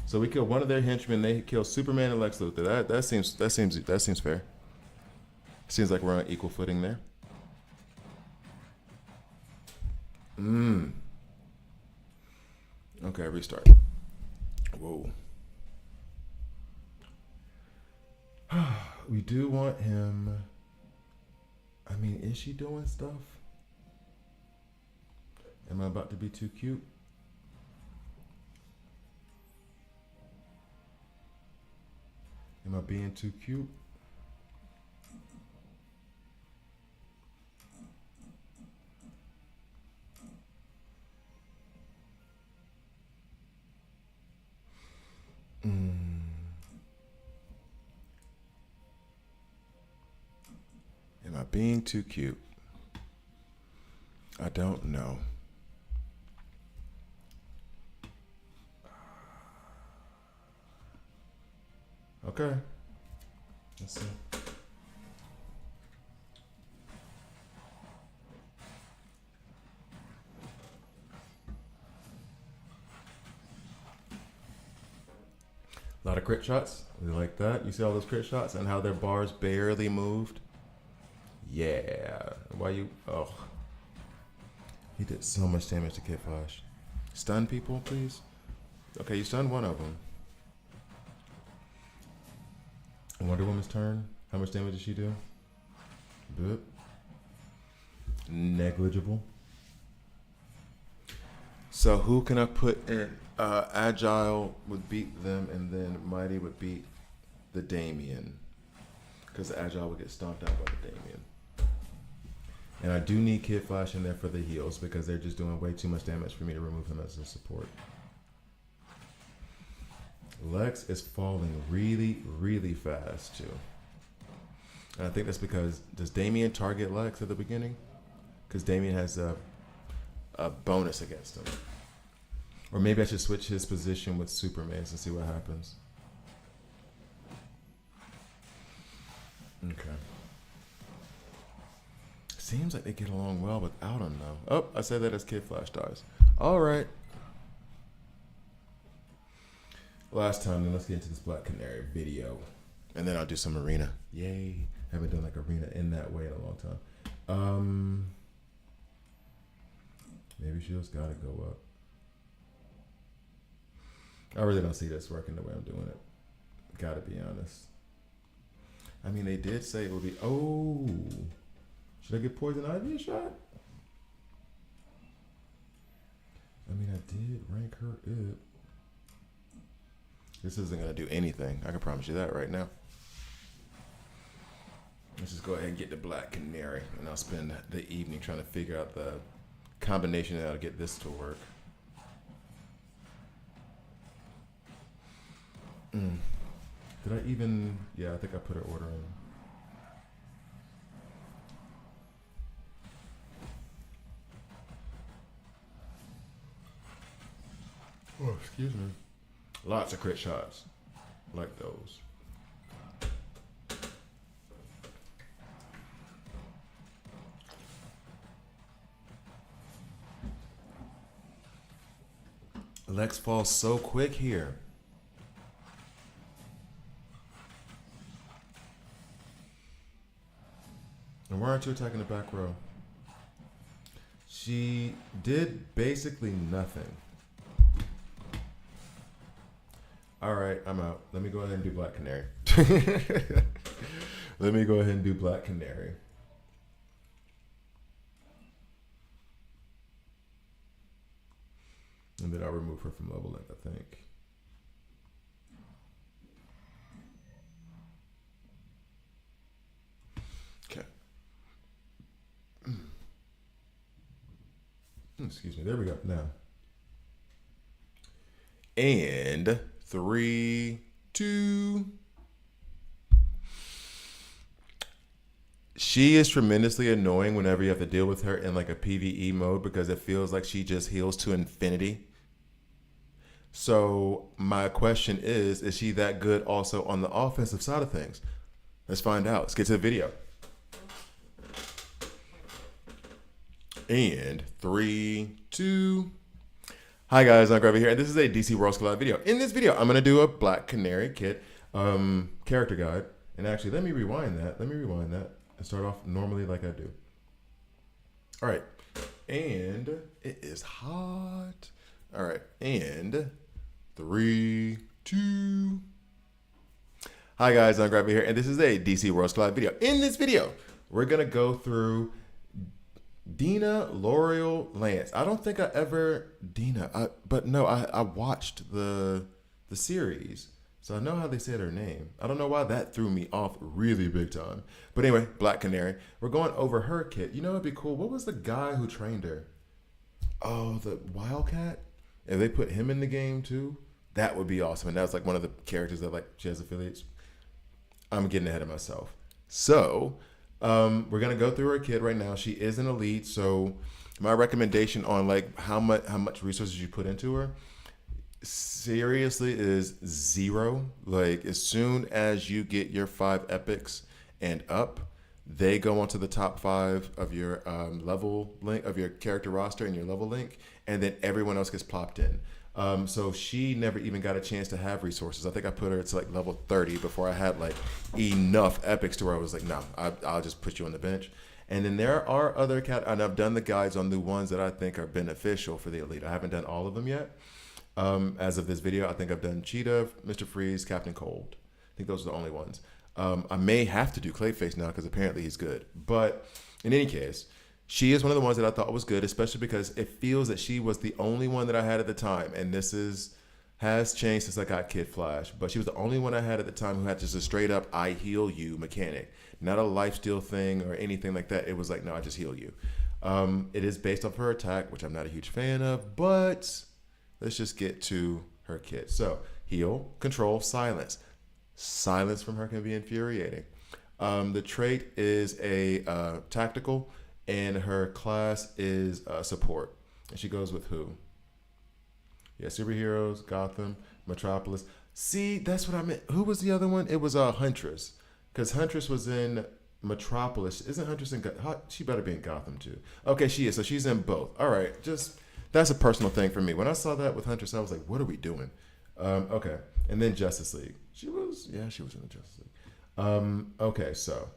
So we kill one of their henchmen. They kill Superman and Lex Luthor. That seems fair. Seems like we're on equal footing there. Okay, restart. Whoa. We do want him. I mean, is she doing stuff? Am I about to be too cute? Am I being too cute? Am I being too cute? I don't know. Okay. Let's see. A lot of crit shots. You like that? You see all those crit shots and how their bars barely moved? Yeah. Why you? Oh. He did so much damage to Kid Flash. Stun people, please. Okay, you stunned one of them. Wonder Woman's turn. How much damage did she do? Boop. Negligible. So who can I put in? Agile would beat them, and then Mighty would beat the Damien. Because Agile would get stomped out by the Damien. And I do need Kid Flash in there for the heals because they're just doing way too much damage for me to remove him as a support. Lex is falling really, really fast too. And I think that's because, does Damien target Lex at the beginning? Because Damien has a bonus against him. Or maybe I should switch his position with Superman and see what happens. Okay. Seems like they get along well without him though. Oh, I said that as Kid Flash dies. All right. Last time, then let's get into this Black Canary video. And then I'll do some arena. Yay. Haven't done like arena in that way in a long time. Maybe shields gotta go up. I really don't see this working the way I'm doing it. Gotta be honest. I mean, they did say it would be. Oh, should I get poison ivy a shot? I mean, I did rank her up. This isn't gonna do anything. I can promise you that right now. Let's just go ahead and get the Black Canary, and I'll spend the evening trying to figure out the combination that'll get this to work. Did I even? Yeah, I think I put her order in. Oh, excuse me. Lots of crit shots, like those. Lex falls so quick here. And why aren't you attacking the back row? She did basically nothing. All right, I'm out. Let me go ahead and do Black Canary. Let me go ahead and do Black Canary. And then I'll remove her from level length, I think. Okay. Excuse me. There we go. Now. And 3, 2. She is tremendously annoying whenever you have to deal with her in like a PvE mode because it feels like she just heals to infinity. So my question is she that good also on the offensive side of things? Let's find out. Let's get to the video. And 3, 2. Hi guys, I'm Gravy here, and this is a DC World Collide video. In this video, I'm gonna do a Black Canary kit character guide. And actually, let me rewind that. And start off normally like I do. All right, and it is hot. All right, and 3, 2. Hi guys, I'm Gravy here, and this is a DC World Collide video. In this video, we're gonna go through Dina, L'Oreal, Lance. I don't think I ever but no, I watched the series, so I know how they said her name. I don't know why that threw me off really big time. But anyway, Black Canary. We're going over her kit. You know what'd be cool? What was the guy who trained her? Oh, the Wildcat. If they put him in the game too, that would be awesome. And that's like one of the characters that like she has affiliates. I'm getting ahead of myself. So. We're gonna go through her kit right now. She is an elite, so my recommendation on like how much resources you put into her seriously is 0. Like as soon as you get your 5 epics and up, they go onto the top 5 of your level link of your character roster and your level link, and then everyone else gets plopped in. So she never even got a chance to have resources. I think I put her to like level 30 before I had like enough epics to where I was like, no, I'll just put you on the bench. And then there are other and I've done the guides on the ones that I think are beneficial for the elite. I haven't done all of them yet. As of this video, I think I've done Cheetah, Mr. Freeze, Captain Cold. I think those are the only ones. I may have to do Clayface now because apparently he's good. But in any case, she is one of the ones that I thought was good, especially because it feels that she was the only one that I had at the time. And this has changed since I got Kid Flash. But she was the only one I had at the time who had just a straight up, I heal you mechanic. Not a lifesteal thing or anything like that. It was like, no, I just heal you. It is based off her attack, which I'm not a huge fan of. But let's just get to her kit. So heal, control, silence. Silence from her can be infuriating. The trait is a tactical. And her class is support. And she goes with who? Yeah, superheroes, Gotham, Metropolis. See, that's what I meant. Who was the other one? It was Huntress. Because Huntress was in Metropolis. Isn't Huntress in Gotham? She better be in Gotham too. Okay, she is. So she's in both. All right. Just, that's a personal thing for me. When I saw that with Huntress, I was like, what are we doing? Okay. And then Justice League. She was in the Justice League. Okay, so.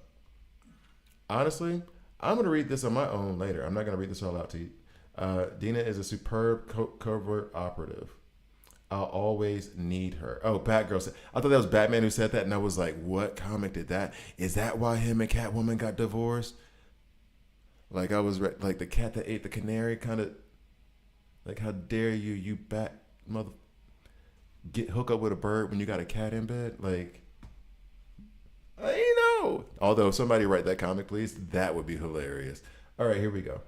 Honestly, I'm going to read this on my own later. I'm not going to read this all out to you. Dina is a superb covert operative. I'll always need her. Oh, Batgirl said. I thought that was Batman who said that, and I was like, what comic did that? Is that why him and Catwoman got divorced? Like I was like the cat that ate the canary, kind of like how dare you, you bat mother, get hook up with a bird when you got a cat in bed? Like, you know. Although if somebody write that comic, please, that would be hilarious. All right, here we go.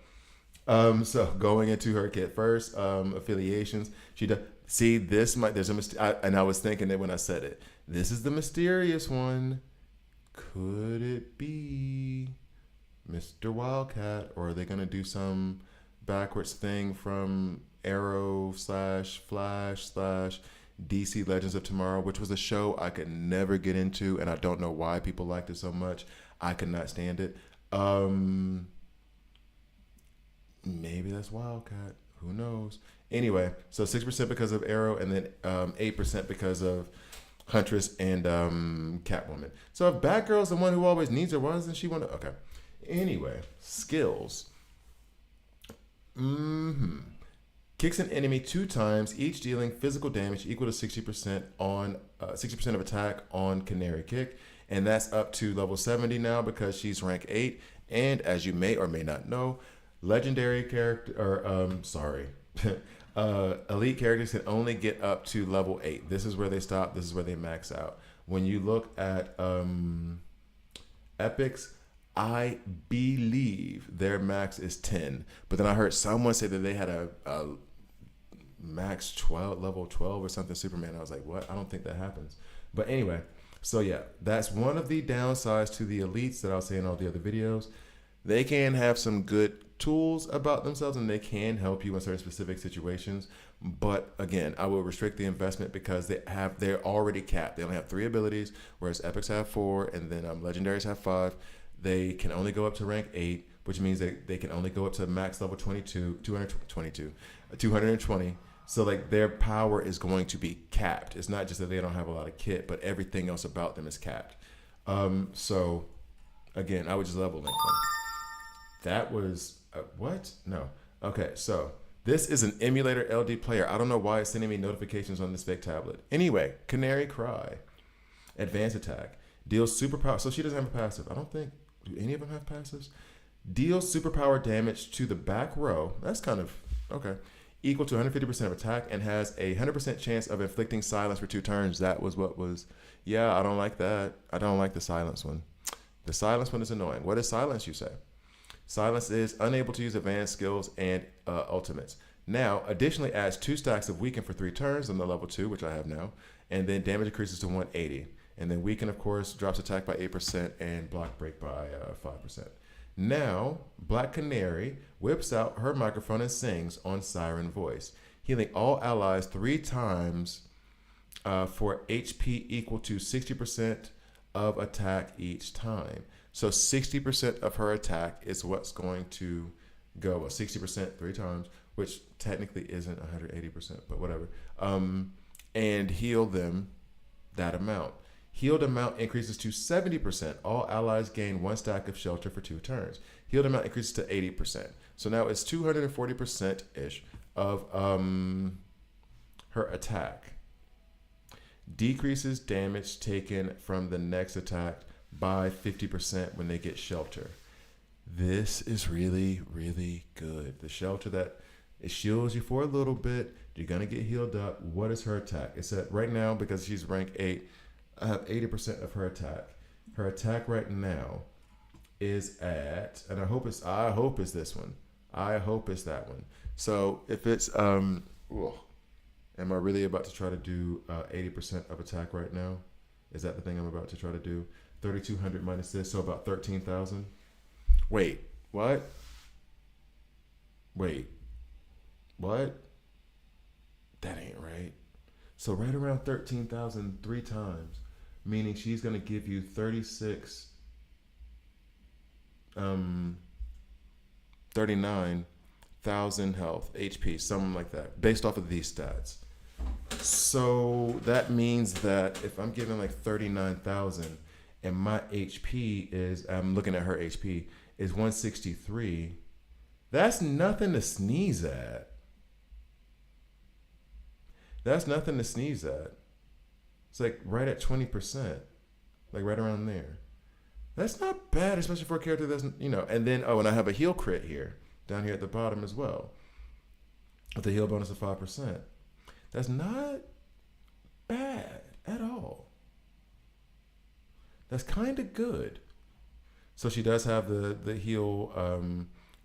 So going into her kit first, affiliations. She does see this. Might there's a and I was thinking that when I said it, this is the mysterious one. Could it be Mr. Wildcat, or are they gonna do some backwards thing from Arrow slash Flash slash DC Legends of Tomorrow, which was a show I could never get into, and I don't know why people liked it so much. I could not stand it. Maybe that's Wildcat. Who knows? Anyway, so 6% because of Arrow, and then 8% because of Huntress and Catwoman. So if Batgirl's the one who always needs her, why doesn't she want to? Okay. Anyway, skills. Kicks an enemy 2 times, each dealing physical damage equal to 60% on 60% of attack on Canary kick, and that's up to level 70 now because she's rank 8. And as you may or may not know, legendary character, elite characters can only get up to level 8. This is where they stop. This is where they max out. When you look at epics, I believe their max is 10. But then I heard someone say that they had a max 12, level 12 or something, Superman. I was like, what? I don't think that happens. But anyway, so yeah, that's one of the downsides to the elites that I'll say in all the other videos. They can have some good tools about themselves and they can help you in certain specific situations. But again, I will restrict the investment because they're already capped. They only have 3 abilities, whereas epics have 4, and then legendaries have 5. They can only go up to rank 8, which means they can only go up to max level 220. So like their power is going to be capped. It's not just that they don't have a lot of kit, but everything else about them is capped. So again, I would just level link them. That was what? No. Okay, so this is an emulator LD player. I don't know why it's sending me notifications on this fake tablet. Anyway, Canary Cry, advanced attack, deals superpower. So she doesn't have a passive. I don't think. Do any of them have passives? Deals superpower damage to the back row. That's kind of okay. Equal to 150% of attack and has a 100% chance of inflicting silence for 2 turns. That was what was. Yeah, I don't like that. I don't like the silence one. The silence one is annoying. What is silence, you say? Silence is unable to use advanced skills and ultimates. Now, additionally adds 2 stacks of weaken for 3 turns on the level 2, which I have now, and then damage increases to 180. And then weaken, of course, drops attack by 8% and block break by 5%. Now, Black Canary whips out her microphone and sings on Siren Voice, healing all allies 3 times for HP equal to 60% of attack each time. So 60% of her attack is what's going to go. Well, 60% 3 times, which technically isn't 180%, but whatever. And heal them that amount. Healed amount increases to 70%. All allies gain 1 stack of shelter for 2 turns. Healed amount increases to 80%. So now it's 240%-ish of her attack. Decreases damage taken from the next attack by 50% when they get shelter. This is really, really good. The shelter that it shields you for a little bit. You're going to get healed up. What is her attack? It's at right now, because she's rank 8, I have 80% of her attack. Her attack right now is at, and I hope it's this one. I hope it's that one. So if it's, am I really about to try to do 80% of attack right now? Is that the thing I'm about to try to do? 3,200 minus this, so about 13,000. Wait, what? That ain't right. So right around 13,000 3 times, meaning she's gonna give you 39,000 health, HP, something like that, based off of these stats. So that means that if I'm giving like 39,000 and my HP is, I'm looking at her HP, is 163, that's nothing to sneeze at. That's nothing to sneeze at. It's like right at 20%, like right around there. That's not bad, especially for a character that's, And then, and I have a heal crit here, down here at the bottom as well, with a heal bonus of 5%. That's not bad at all. That's kind of good. So she does have the heal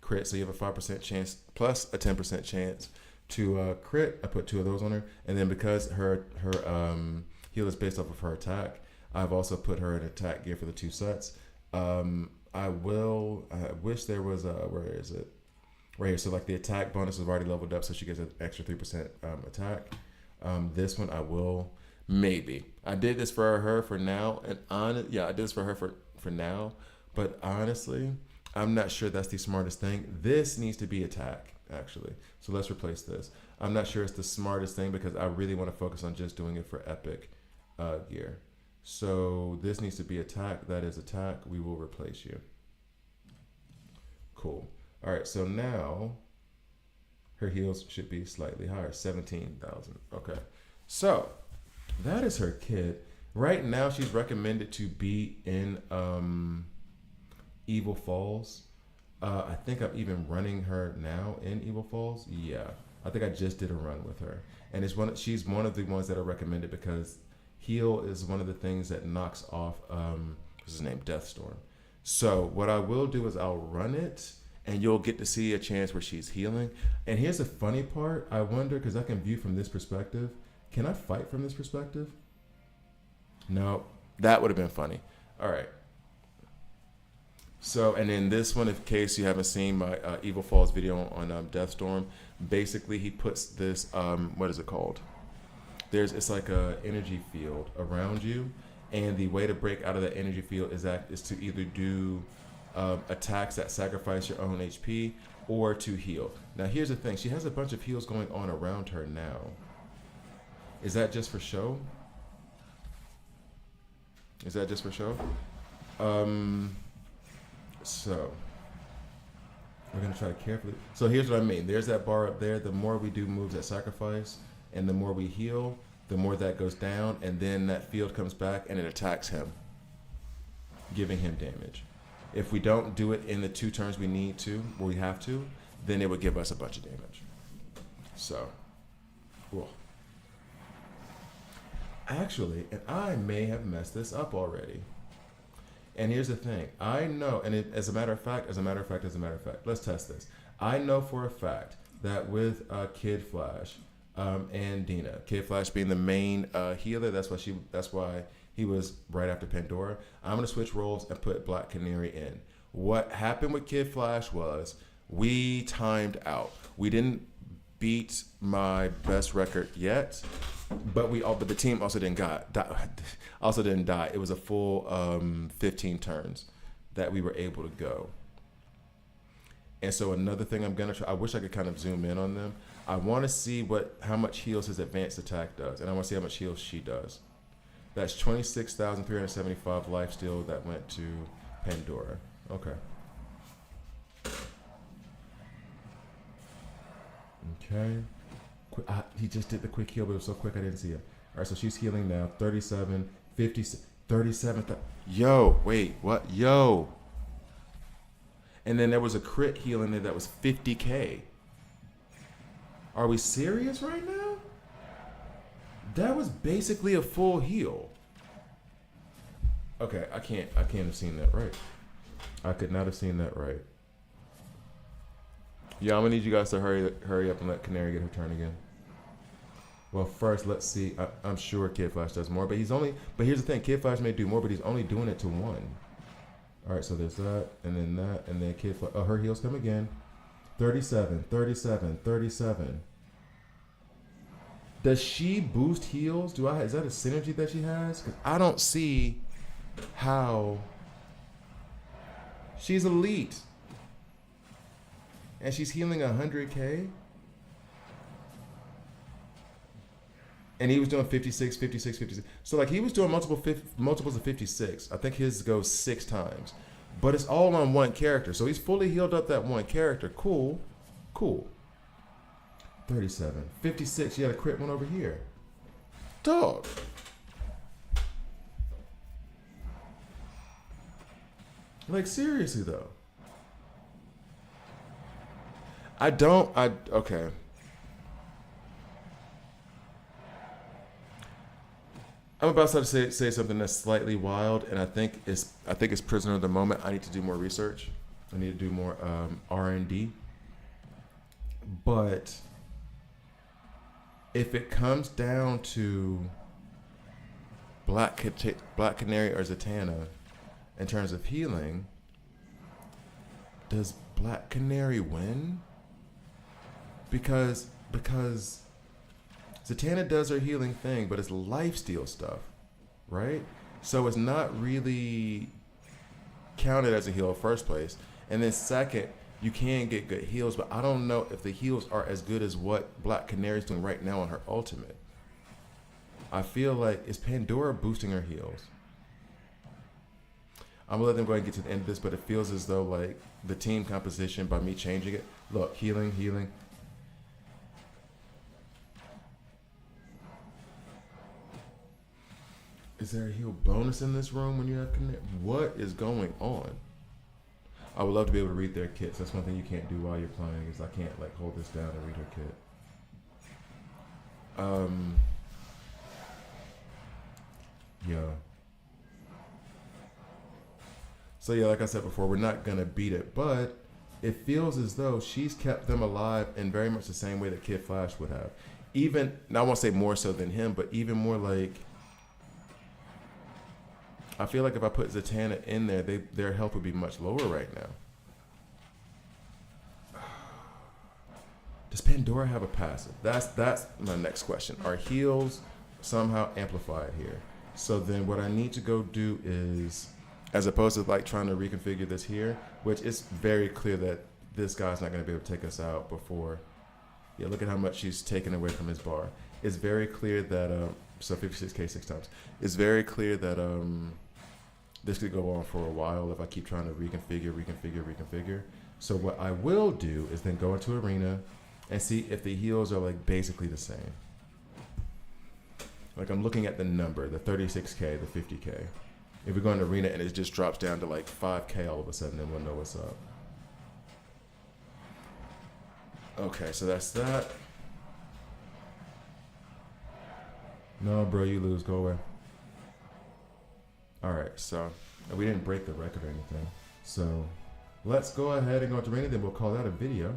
crit, so you have a 5% chance plus a 10% chance to crit. I put 2 of those on her, and then because her heal is based off of her attack, I've also put her in attack gear for the 2 sets. I wish there was where is it? Right here. So like the attack bonus is already leveled up, so she gets an extra 3% attack. This one I will maybe. I did this for her for now, and I did this for her for now. But honestly, I'm not sure that's the smartest thing. This needs to be attack, actually. So let's replace this. I'm not sure it's the smartest thing because I really want to focus on just doing it for epic gear. So this needs to be attack. That is attack. We will replace you. Cool. All right, so now her heals should be slightly higher, 17,000. Okay, so that is her kit. Right now, she's recommended to be in Evil Falls. I think I'm even running her now in Evil Falls. Yeah, I think I just did a run with her, and she's one of the ones that are recommended because heal is one of the things that knocks off what's his name, Deathstorm. So what I will do is I'll run it, and you'll get to see a chance where she's healing. And here's the funny part. I wonder, because I can view from this perspective. Can I fight from this perspective? No, that would have been funny. All right. So, and then this one, in case you haven't seen my Evil Falls video on Deathstorm, basically he puts this, what is it called? It's like a energy field around you, and the way to break out of that energy field is to either do attacks that sacrifice your own HP or to heal. Now here's the thing, she has a bunch of heals going on around her now. Is that just for show? Is that just for show? So we're gonna try to carefully. So here's what I mean. There's that bar up there. The more we do moves that sacrifice, and the more we heal, the more that goes down, and then that field comes back and it attacks him, giving him damage. If we don't do it in the 2 turns we need to, or we have to, then it would give us a bunch of damage. So, cool. Actually, and I may have messed this up already. And here's the thing. I know, and as a matter of fact, let's test this. I know for a fact that with Kid Flash and Dina, Kid Flash being the main healer, that's why he was right after Pandora. I'm gonna switch roles and put Black Canary in. What happened with Kid Flash was we timed out. We didn't beat my best record yet, but the team also didn't die. It was a full 15 turns that we were able to go. And so another thing I'm gonna try, I wish I could kind of zoom in on them. I want to see how much heals his advanced attack does, and I want to see how much heals she does. That's 26,375 life steal that went to Pandora. Okay. Okay. He just did the quick heal, but it was so quick I didn't see it. All right, so she's healing now. 37, 50, 37. Yo, wait, what? Yo. And then there was a crit heal in there that was 50K. Are we serious right now? That was basically a full heal. Okay, I can't have seen that right. I could not have seen that right. Yeah, I'm gonna need you guys to hurry up and let Canary get her turn again. Well, first let's see. I'm sure Kid Flash does more, but here's the thing. Kid Flash may do more, but he's only doing it to 1. All right, so there's that, and then Kid Flash. Oh, her heals come again. 37, 37, 37. Does she boost heals? Is that a synergy that she has? Because I don't see how. She's elite. And she's healing 100K. And he was doing 56, 56, 56. So like he was doing multiples of 56. I think his goes 6 times. But it's all on one character. So he's fully healed up that one character. Cool. 37. 56, she had a crit one over here. Dog. Like, seriously, though. Okay. I'm about to say something that's slightly wild, and I think it's prisoner of the moment. I need to do more research. I need to do more R&D. But if it comes down to Black Canary or Zatanna in terms of healing, does Black Canary win? Because Zatanna does her healing thing, but it's lifesteal stuff, right? So it's not really counted as a heal in the first place. And then second, you can get good heals, but I don't know if the heals are as good as what Black Canary's doing right now on her ultimate. I feel like, is Pandora boosting her heals? I'm gonna let them go ahead and get to the end of this, but it feels as though like the team composition, by me changing it, look, healing. Is there a heal bonus in this room when you have Canary? What is going on? I would love to be able to read their kits. That's one thing you can't do while you're playing, is I can't like hold this down and read her kit. Yeah. So yeah, like I said before, we're not gonna beat it, but it feels as though she's kept them alive in very much the same way that Kid Flash would have. Even, now I won't say more so than him, but even more like, I feel like if I put Zatanna in there, their health would be much lower right now. Does Pandora have a passive? That's my next question. Are heals somehow amplified here? So then what I need to go do is, as opposed to like trying to reconfigure this here, which it's very clear that this guy's not going to be able to take us out before. Yeah, look at how much she's taken away from his bar. It's very clear that, so 56k 6 times. It's very clear that this could go on for a while if I keep trying to reconfigure. So what I will do is then go into Arena and see if the heals are like basically the same. Like I'm looking at the number, the 36k, the 50k. If we go into Arena and it just drops down to like 5k all of a sudden, then we'll know what's up. Okay, so that's that. No, bro, you lose. Go away. All right, so we didn't break the record or anything. So let's go ahead and go into Arena, then we'll call that a video.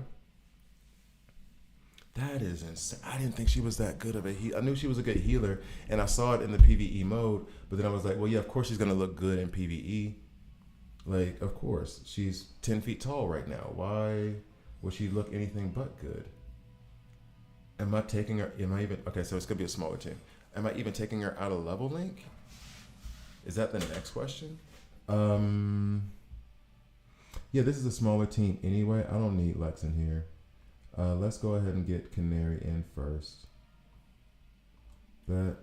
That is insane. I didn't think she was that good of a healer. I knew she was a good healer, and I saw it in the PvE mode, but then I was like, well, yeah, of course she's going to look good in PvE. Like, of course. She's 10 feet tall right now. Why would she look anything but good? Am I taking her, okay, so it's going to be a smaller team. Am I even taking her out of level link? Is that the next question? Yeah, this is a smaller team anyway. I don't need Lex in here. Let's go ahead and get Canary in first. That.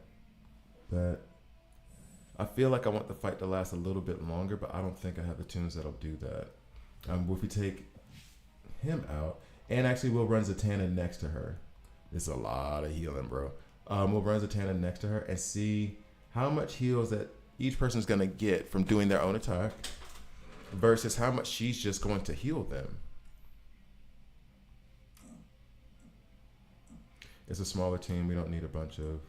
I feel like I want the fight to last a little bit longer, but I don't think I have the tunes that'll do that. If we take him out, and actually we'll run Zatanna next to her. It's a lot of healing, bro. We'll run Zatanna next to her and see how much heals that each person's gonna get from doing their own attack versus how much she's just going to heal them. It's a smaller team. We don't need a bunch of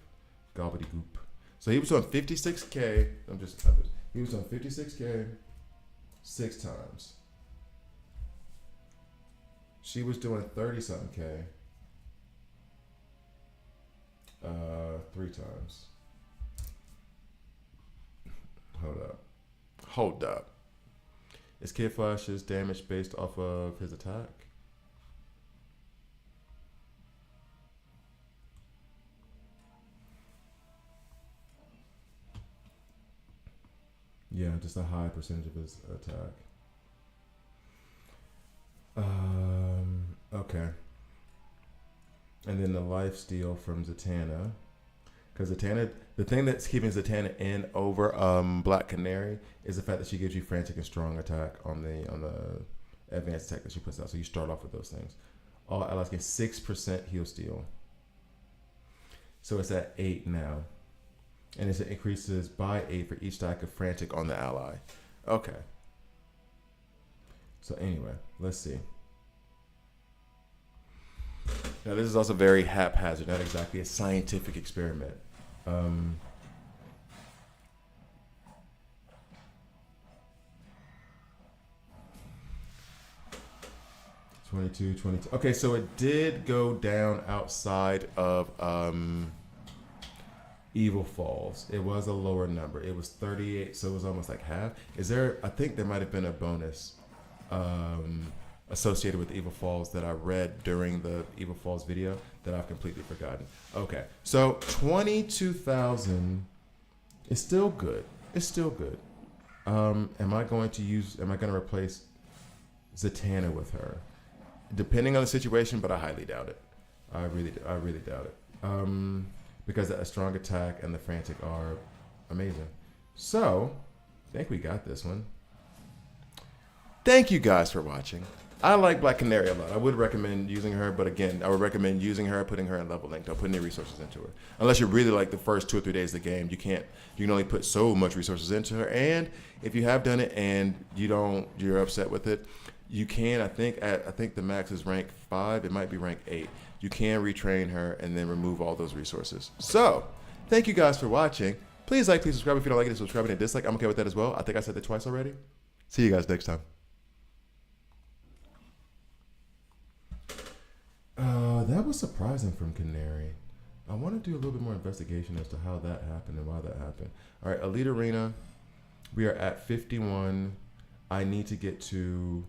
gobbledygook. So he was on 56k. He was on 56k 6 times. She was doing 30-something k 3 times. Hold up. Is Kid Flash's damage based off of his attack? Yeah, just a high percentage of his attack. Okay. And then the life steal from Zatanna. Because Zatanna, the thing that's keeping Zatanna in over Black Canary is the fact that she gives you frantic and strong attack on the advanced attack that she puts out. So you start off with those things. All allies gain 6% heal steal. So it's at 8 now. And it increases by 8 for each stack of frantic on the ally. Okay. So anyway, let's see. Now this is also very haphazard, not exactly a scientific experiment. 22, 22. Okay, so it did go down outside of Evil Falls. It was a lower number. It was 38, so it was almost like half. Is there, I think there might have been a bonus associated with Evil Falls that I read during the Evil Falls video that I've completely forgotten. Okay, so 22,000 is still good. It's still good. Am I going to replace Zatanna with her? Depending on the situation, but I highly doubt it. I really doubt it. Because a strong attack and the frantic are amazing. So, I think we got this one. Thank you guys for watching. I like Black Canary a lot. I would recommend using her, but again, I would recommend using her, putting her in level link. Don't put any resources into her. Unless you really like the first 2 or 3 days of the game, you can only put so much resources into her. And if you have done it and you're upset with it, you can, I think the max is rank 5. It might be rank 8. You can retrain her and then remove all those resources. So, thank you guys for watching. Please like, please subscribe. If you don't like it, subscribe and dislike. I'm okay with that as well. I think I said that twice already. See you guys next time. That was surprising from Canary. I want to do a little bit more investigation as to how that happened and why that happened. All right, Elite Arena. We are at 51. I need to get to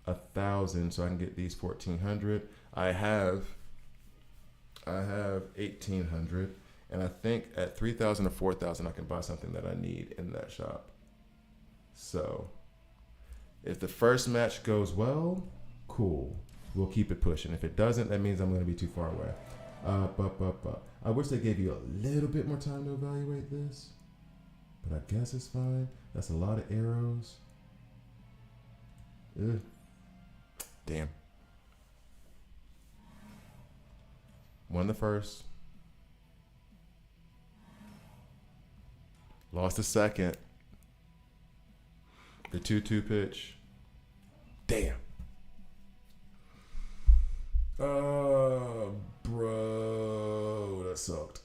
1,000 so I can get these 1,400. I have 1,800, and I think at 3,000 or 4,000 I can buy something that I need in that shop. So if the first match goes well, cool. We'll keep it pushing. If it doesn't, that means I'm going to be too far away. I wish they gave you a little bit more time to evaluate this, but I guess it's fine. That's a lot of arrows. Ugh. Damn. Won the first. Lost the second. The 2-2 pitch. Damn. Bro, that sucked.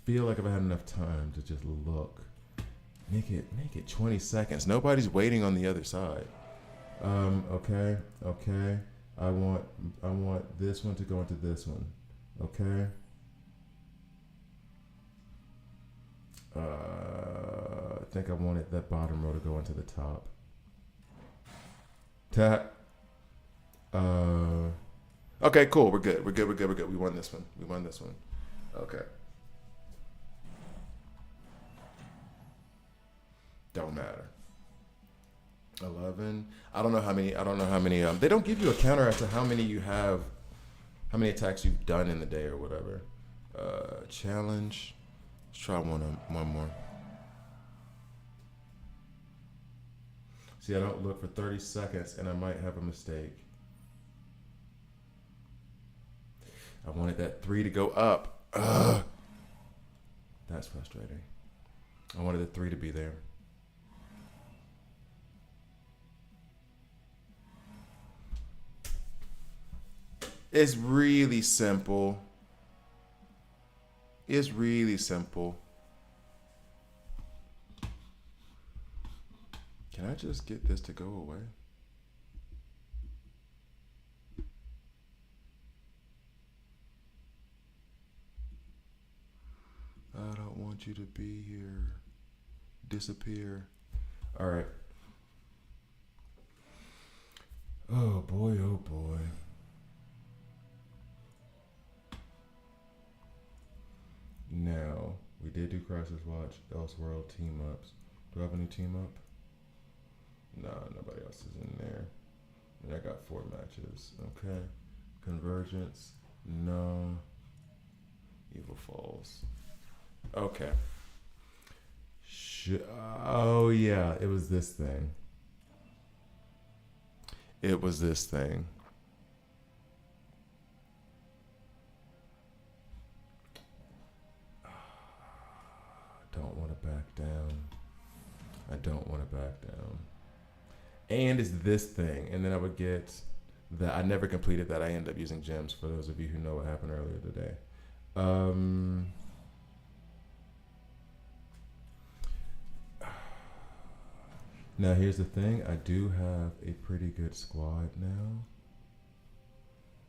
Feel like if I had enough time to just look. Make it 20 seconds. Nobody's waiting on the other side. Okay. I want this one to go into this one. Okay. I think I wanted that bottom row to go into the top. Tap. Okay, cool. We're good. We won this one. Okay. Don't matter. 11. I don't know how many. They don't give you a counter as to how many you have, how many attacks you've done in the day or whatever. Challenge. Let's try one more. See, I don't look for 30 seconds, and I might have a mistake. I wanted that 3 to go up. Ugh. That's frustrating. I wanted the 3 to be there. It's really simple. It's really simple. Can I just get this to go away? I don't want you to be here. Disappear. All right. Oh boy, oh boy. Now, we did do Crisis Watch, Elseworld team ups. Do I have a new team up? Nah, nobody else is in there. And I got 4 matches. Okay. Convergence. No. Evil Falls. Okay. Oh, yeah. It was this thing. back down. I don't want to back down. And it's this thing. And then I would get that. I never completed that. I ended up using gems for those of you who know what happened earlier today. Now here's the thing. I do have a pretty good squad now.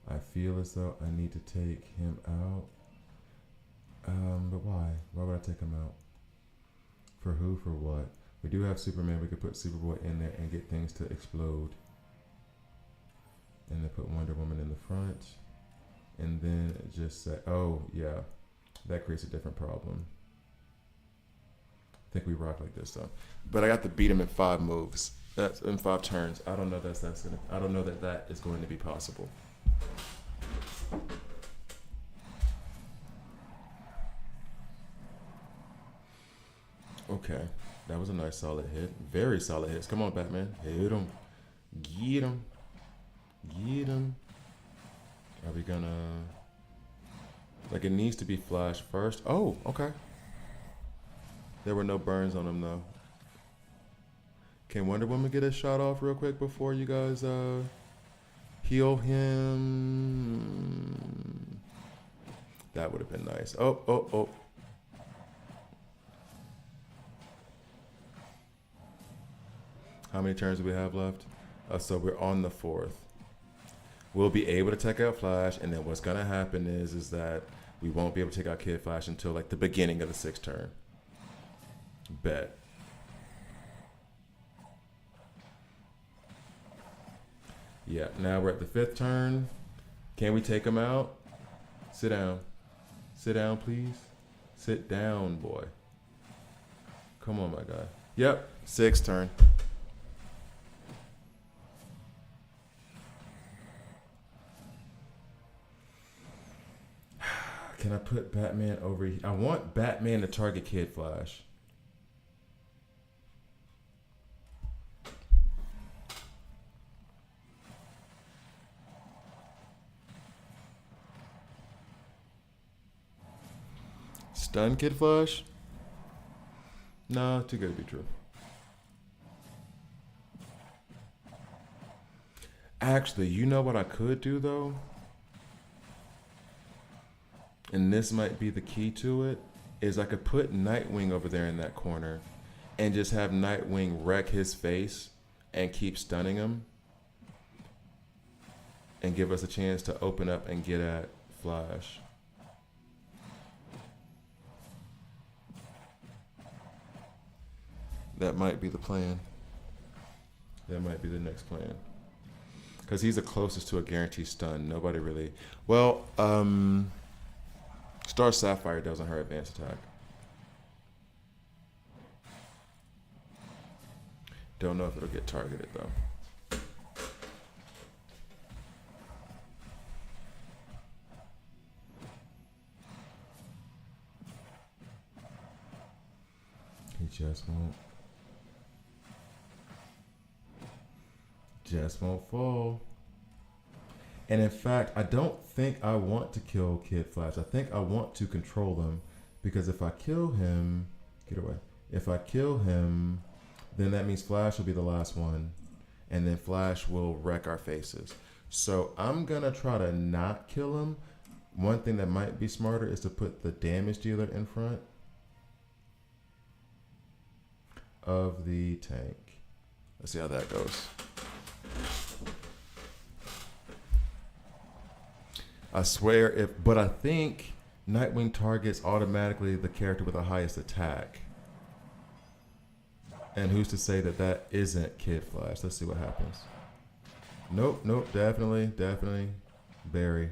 I feel as though I need to take him out. But why? Why would I take him out? For who? For what? We do have Superman. We could put Superboy in there and get things to explode. And then put Wonder Woman in the front. And then just say, oh, yeah. That creates a different problem. I think we rock like this, though. But I got to beat him in 5 moves. That's in 5 turns. I don't know I don't know that that is going to be possible. Okay, that was a nice solid hit. Very solid hits. Come on, Batman. Hit him. Get him. Get him. Are we gonna... Like, it needs to be Flash first. Oh, okay. There were no burns on him, though. Can Wonder Woman get a shot off real quick before you guys heal him? That would have been nice. Oh, oh, oh. How many turns do we have left? So we're on the 4th. We'll be able to take out Flash, and then what's gonna happen is that we won't be able to take out Kid Flash until like the beginning of the 6th turn. Bet. Yeah, now we're at the 5th turn. Can we take him out? Sit down. Sit down, please. Sit down, boy. Come on, my guy. Yep, 6th turn. Can I put Batman over here? I want Batman to target Kid Flash. Stun Kid Flash? No, too good to be true. Actually, you know what I could do though? And this might be the key to it, is I could put Nightwing over there in that corner and just have Nightwing wreck his face and keep stunning him and give us a chance to open up and get at Flash. That might be the plan. That might be the next plan. Because he's the closest to a guaranteed stun. Nobody really... Well, Star Sapphire doesn't hurt advanced attack. Don't know if it'll get targeted though. He just won't fall. And in fact, I don't think I want to kill Kid Flash. I think I want to control him, because if I kill him, get away. If I kill him, then that means Flash will be the last one, and then Flash will wreck our faces. So I'm gonna try to not kill him. One thing that might be smarter is to put the damage dealer in front of the tank. Let's see how that goes. I swear but I think Nightwing targets automatically the character with the highest attack. And who's to say that that isn't Kid Flash? Let's see what happens. Nope, definitely, Barry.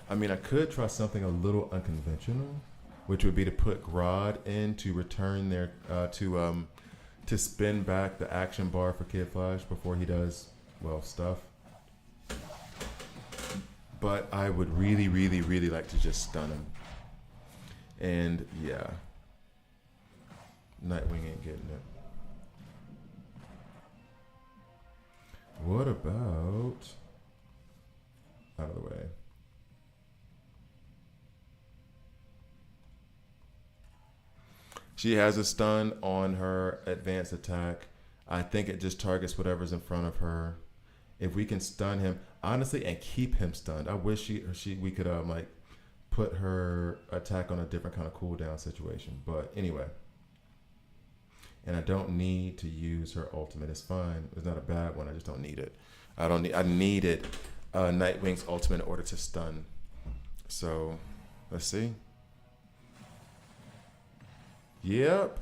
I mean, I could try something a little unconventional, which would be to put Grodd in to return their, to spin back the action bar for Kid Flash before he does, well, stuff. But I would really, really, really like to just stun him. And yeah, Nightwing ain't getting it. What about, out of the way. She has a stun on her advanced attack. I think it just targets whatever's in front of her. If we can stun him, honestly, and keep him stunned, I wish we could like put her attack on a different kind of cooldown situation. But anyway, and I don't need to use her ultimate. It's fine. It's not a bad one. I just don't need it. I needed Nightwing's ultimate in order to stun. So let's see. Yep.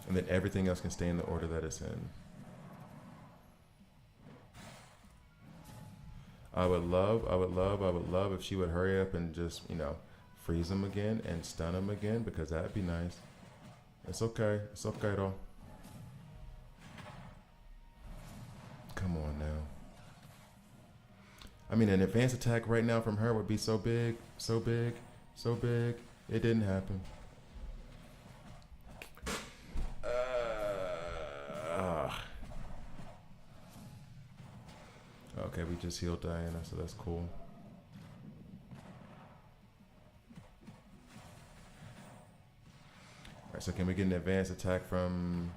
And then everything else can stay in the order that it's in. I would love if she would hurry up and just, freeze him again and stun him again, because that'd be nice. It's okay. It's okay though. Come on now. I mean, an advanced attack right now from her would be so big, so big, so big. It didn't happen. Okay, we just healed Diana, so that's cool. Alright, so can we get an advanced attack from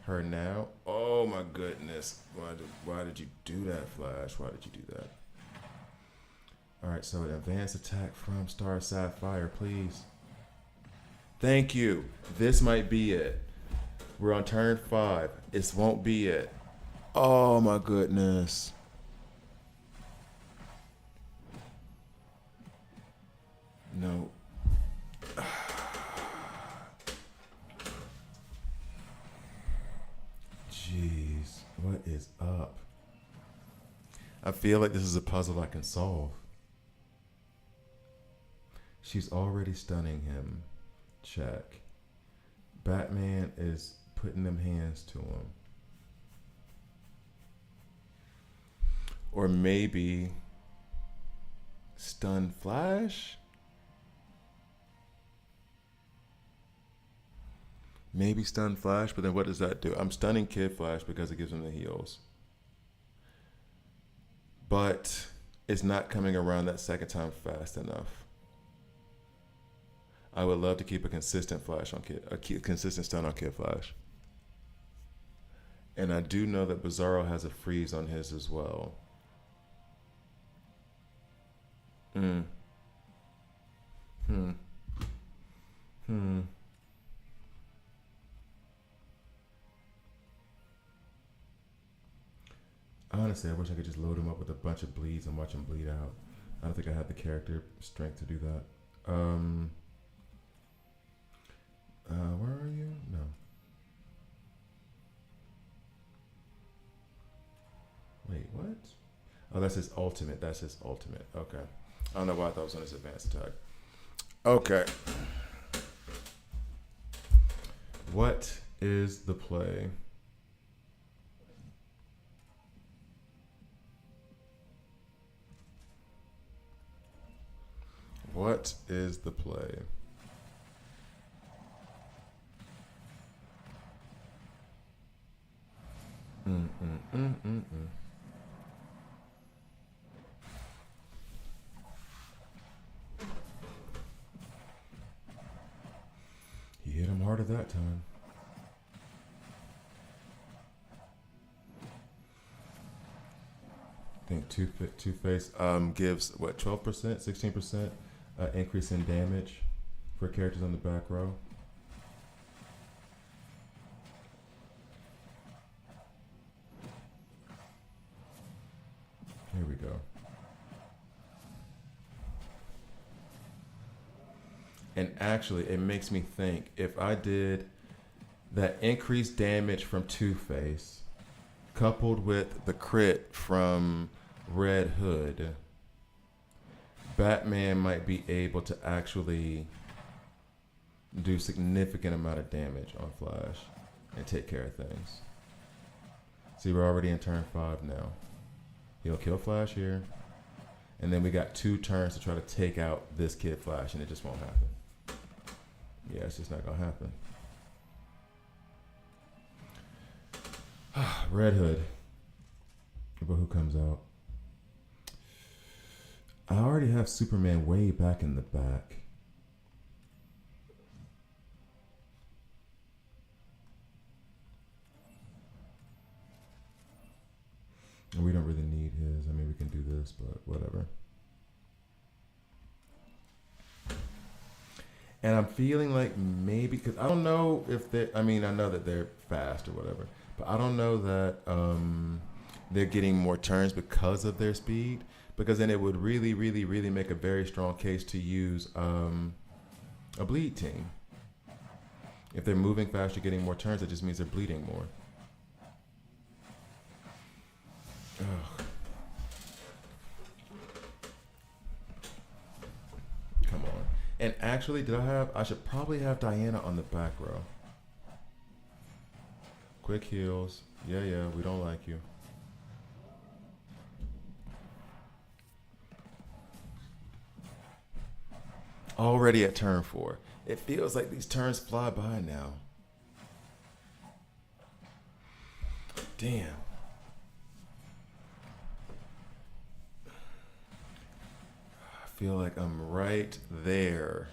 her now? Oh my goodness. Why did you do that, Flash? Why did you do that? Alright, so an advanced attack from Star Sapphire, please. Thank you. This might be it. We're on turn 5. This won't be it. Oh my goodness. No. Jeez, what is up? I feel like this is a puzzle I can solve. She's already stunning him. Check. Batman is putting them hands to him. Or maybe stun Flash? Maybe stun Flash, but then what does that do? I'm stunning Kid Flash because it gives him the heals. But it's not coming around that second time fast enough. I would love to keep a consistent consistent stun on Kid Flash. And I do know that Bizarro has a freeze on his as well. Honestly, I wish I could just load him up with a bunch of bleeds and watch him bleed out. I don't think I have the character strength to do that. Where are you? No. Wait, what? Oh, that's his ultimate. That's his ultimate. Okay. I don't know why I thought it was on his advanced attack. Okay. What is the play? What is the play? He hit him harder that time. I think Two-Face gives what, 12%, 16% increase in damage for characters on the back row. Here we go. And actually, it makes me think, if I did that increased damage from Two-Face coupled with the crit from Red Hood, Batman might be able to actually do significant amount of damage on Flash and take care of things. See, we're already in turn 5 now. He'll kill Flash here, and then we got 2 turns to try to take out this Kid Flash, and it just won't happen. Yeah, it's just not gonna happen. Red Hood. But who comes out? I already have Superman way back in the back. And we don't really need his. I mean, we can do this, but whatever. And I'm feeling like maybe, because I don't know if they, I mean, I know that they're fast or whatever, but I don't know that they're getting more turns because of their speed. Because then it would really, really, really make a very strong case to use a bleed team. If they're moving faster, getting more turns, it just means they're bleeding more. Ugh. Come on. And actually, I should probably have Diana on the back row. Quick heals. Yeah, we don't like you. Already at turn 4. It feels like these turns fly by now. Damn. I feel like I'm right there.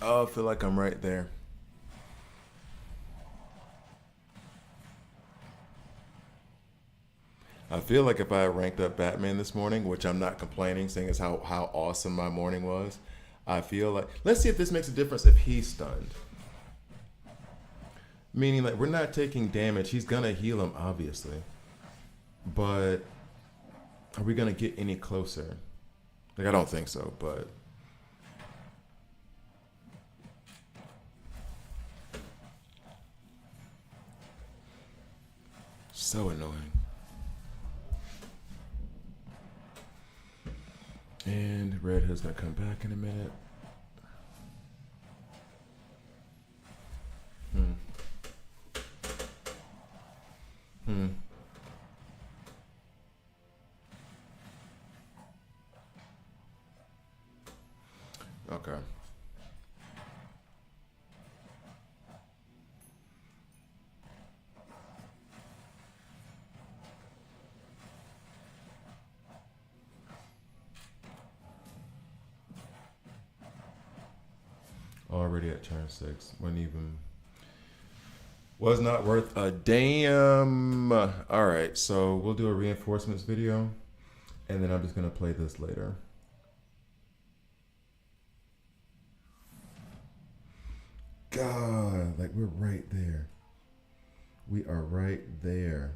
Oh, I feel like I'm right there. I feel like if I ranked up Batman this morning, which I'm not complaining, seeing as how awesome my morning was, I feel like, let's see if this makes a difference if he's stunned. Meaning, like, we're not taking damage. He's gonna heal him, obviously. But are we gonna get any closer? Like, I don't think so, but so annoying. And Red Hood's gonna come back in a minute. Hmm. Okay. Already at turn 6. Was not worth a damn. All right, so we'll do a reinforcements video, and then I'm just gonna play this later. God, like we're right there. We are right there.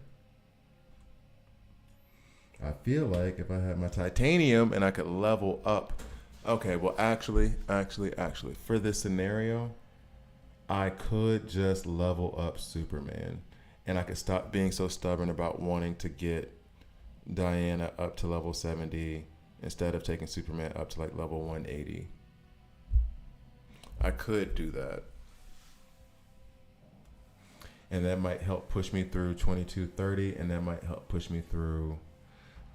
I feel like if I had my titanium and I could level up. Okay, well, actually, for this scenario, I could just level up Superman, and I could stop being so stubborn about wanting to get Diana up to level 70 instead of taking Superman up to like level 180. I could do that. And that might help push me through 2230, and that might help push me through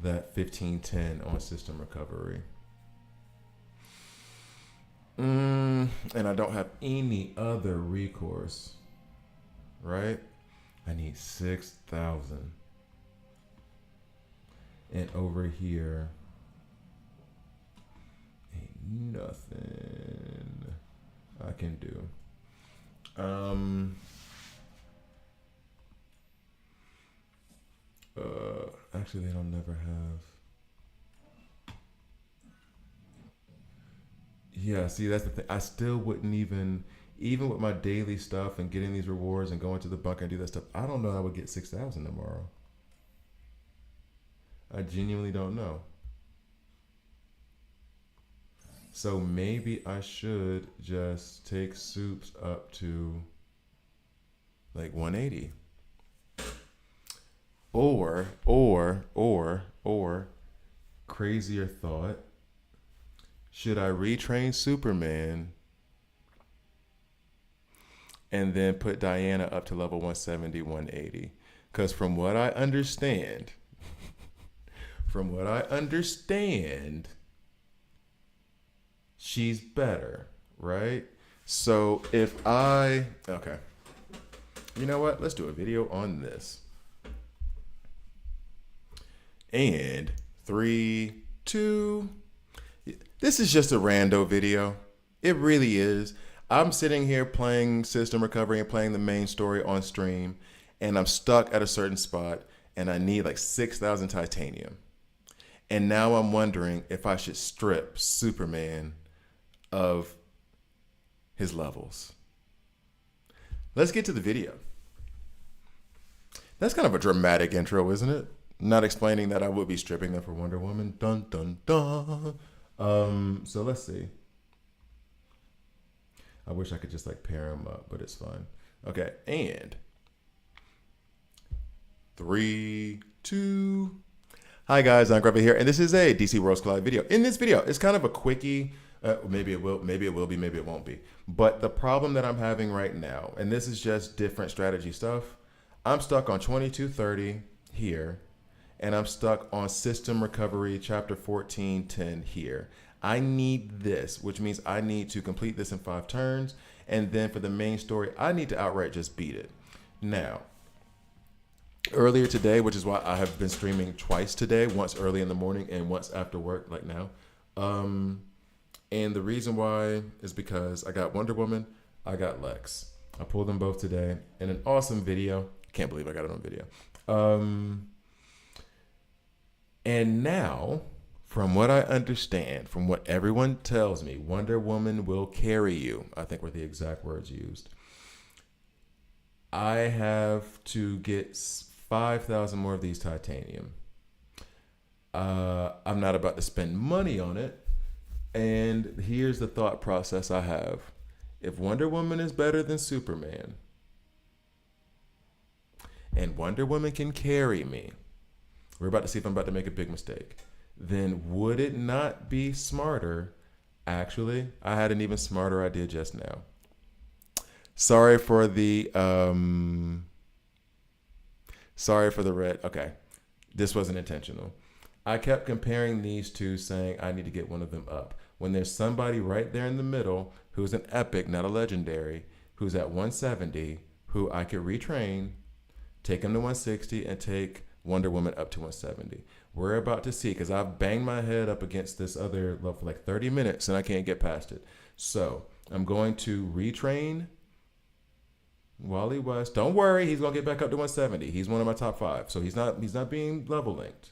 that 1510 on system recovery. And I don't have any other recourse, right? I need 6,000. And over here, ain't nothing I can do. Actually, they don't never have. Yeah, see, that's the thing. I still wouldn't even with my daily stuff and getting these rewards and going to the bunker and do that stuff, I don't know I would get 6,000 tomorrow. I genuinely don't know. So maybe I should just take soups up to like 180. Or crazier thought, should I retrain Superman and then put Diana up to level 170, 180? Because from what I understand, from what I understand, she's better, right? So okay, you know what? Let's do a video on this. And 3, 2, this is just a rando video. It really is. I'm sitting here playing System Recovery and playing the main story on stream, and I'm stuck at a certain spot, and I need like 6,000 titanium. And now I'm wondering if I should strip Superman of his levels. Let's get to the video. That's kind of a dramatic intro, isn't it? Not explaining that I would be stripping them for Wonder Woman. Dun, dun, dun. So let's see. I wish I could just like pair them up, but it's fine. Okay, and 3, 2. Hi guys, I'm Grubby here, and this is a DC Worlds Collide video. In this video, it's kind of a quickie. Maybe it will be, maybe it won't be. But the problem that I'm having right now, and this is just different strategy stuff, I'm stuck on 2230 here, and I'm stuck on System Recovery Chapter 1410 here. I need this, which means I need to complete this in 5 turns, and then for the main story, I need to outright just beat it. Now, earlier today, which is why I have been streaming twice today, once early in the morning and once after work, like now. And the reason why is because I got Wonder Woman, I got Lex. I pulled them both today in an awesome video. Can't believe I got it on video. And now, from what I understand, from what everyone tells me, Wonder Woman will carry you. I think were the exact words used. I have to get 5,000 more of these titanium. I'm not about to spend money on it. And here's the thought process I have. If Wonder Woman is better than Superman, and Wonder Woman can carry me, we're about to see if I'm about to make a big mistake, then would it not be smarter? Actually, I had an even smarter idea just now. Sorry for the red. Okay, this wasn't intentional. I kept comparing these two, saying I need to get one of them up. When there's somebody right there in the middle who's an epic, not a legendary, who's at 170, who I could retrain, take him to 160, and take Wonder Woman up to 170. We're about to see, because I've banged my head up against this other level for like 30 minutes and I can't get past it. So I'm going to retrain Wally West. Don't worry, he's gonna get back up to 170. He's one of my top 5, so he's not being level linked.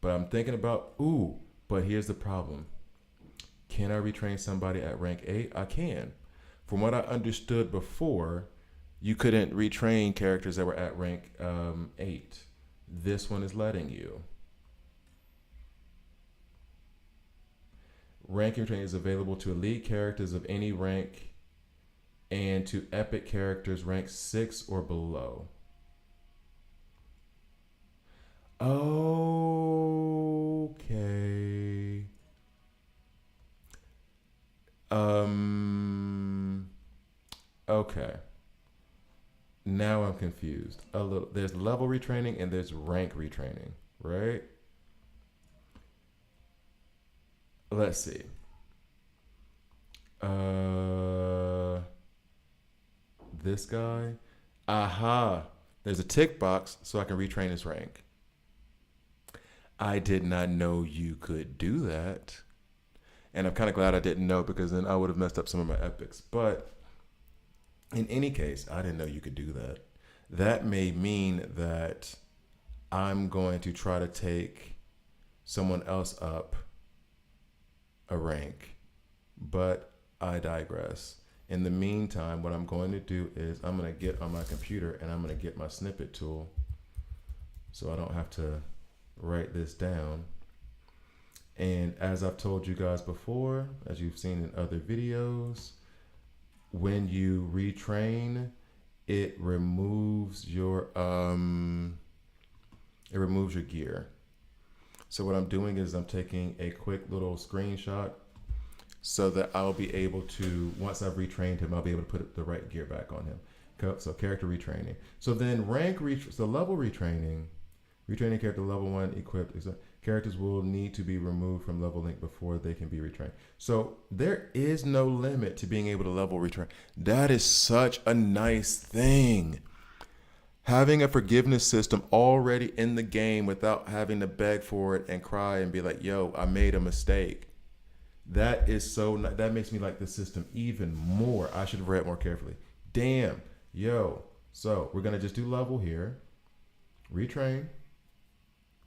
But I'm thinking about, but here's the problem. Can I retrain somebody at rank 8? I can. From what I understood before, you couldn't retrain characters that were at rank 8. This one is letting you. Ranking training is available to elite characters of any rank and to epic characters rank 6 or below. Okay. Okay. Now I'm confused. A little. There's level retraining and there's rank retraining, right? Let's see. This guy. Aha. There's a tick box so I can retrain his rank. I did not know you could do that. And I'm kind of glad I didn't know, because then I would have messed up some of my epics. But in any case, I didn't know you could do that. That may mean that I'm going to try to take someone else up a rank. But I digress. In the meantime, what I'm going to do is I'm going to get on my computer and I'm going to get my snippet tool so I don't have to write this down. And as I've told you guys before, as you've seen in other videos, when you retrain, it removes your gear. So what I'm doing is I'm taking a quick little screenshot so that I'll be able to, once I've retrained him, I'll be able to put the right gear back on him. So character retraining. So then level retraining, retraining character level 1 equipped. Characters will need to be removed from level link before they can be retrained. So there is no limit to being able to level retrain. That is such a nice thing. Having a forgiveness system already in the game without having to beg for it and cry and be like, yo, I made a mistake. That is so, that makes me like the system even more. I should have read more carefully. Damn. Yo. So we're going to just do level here. Retrain.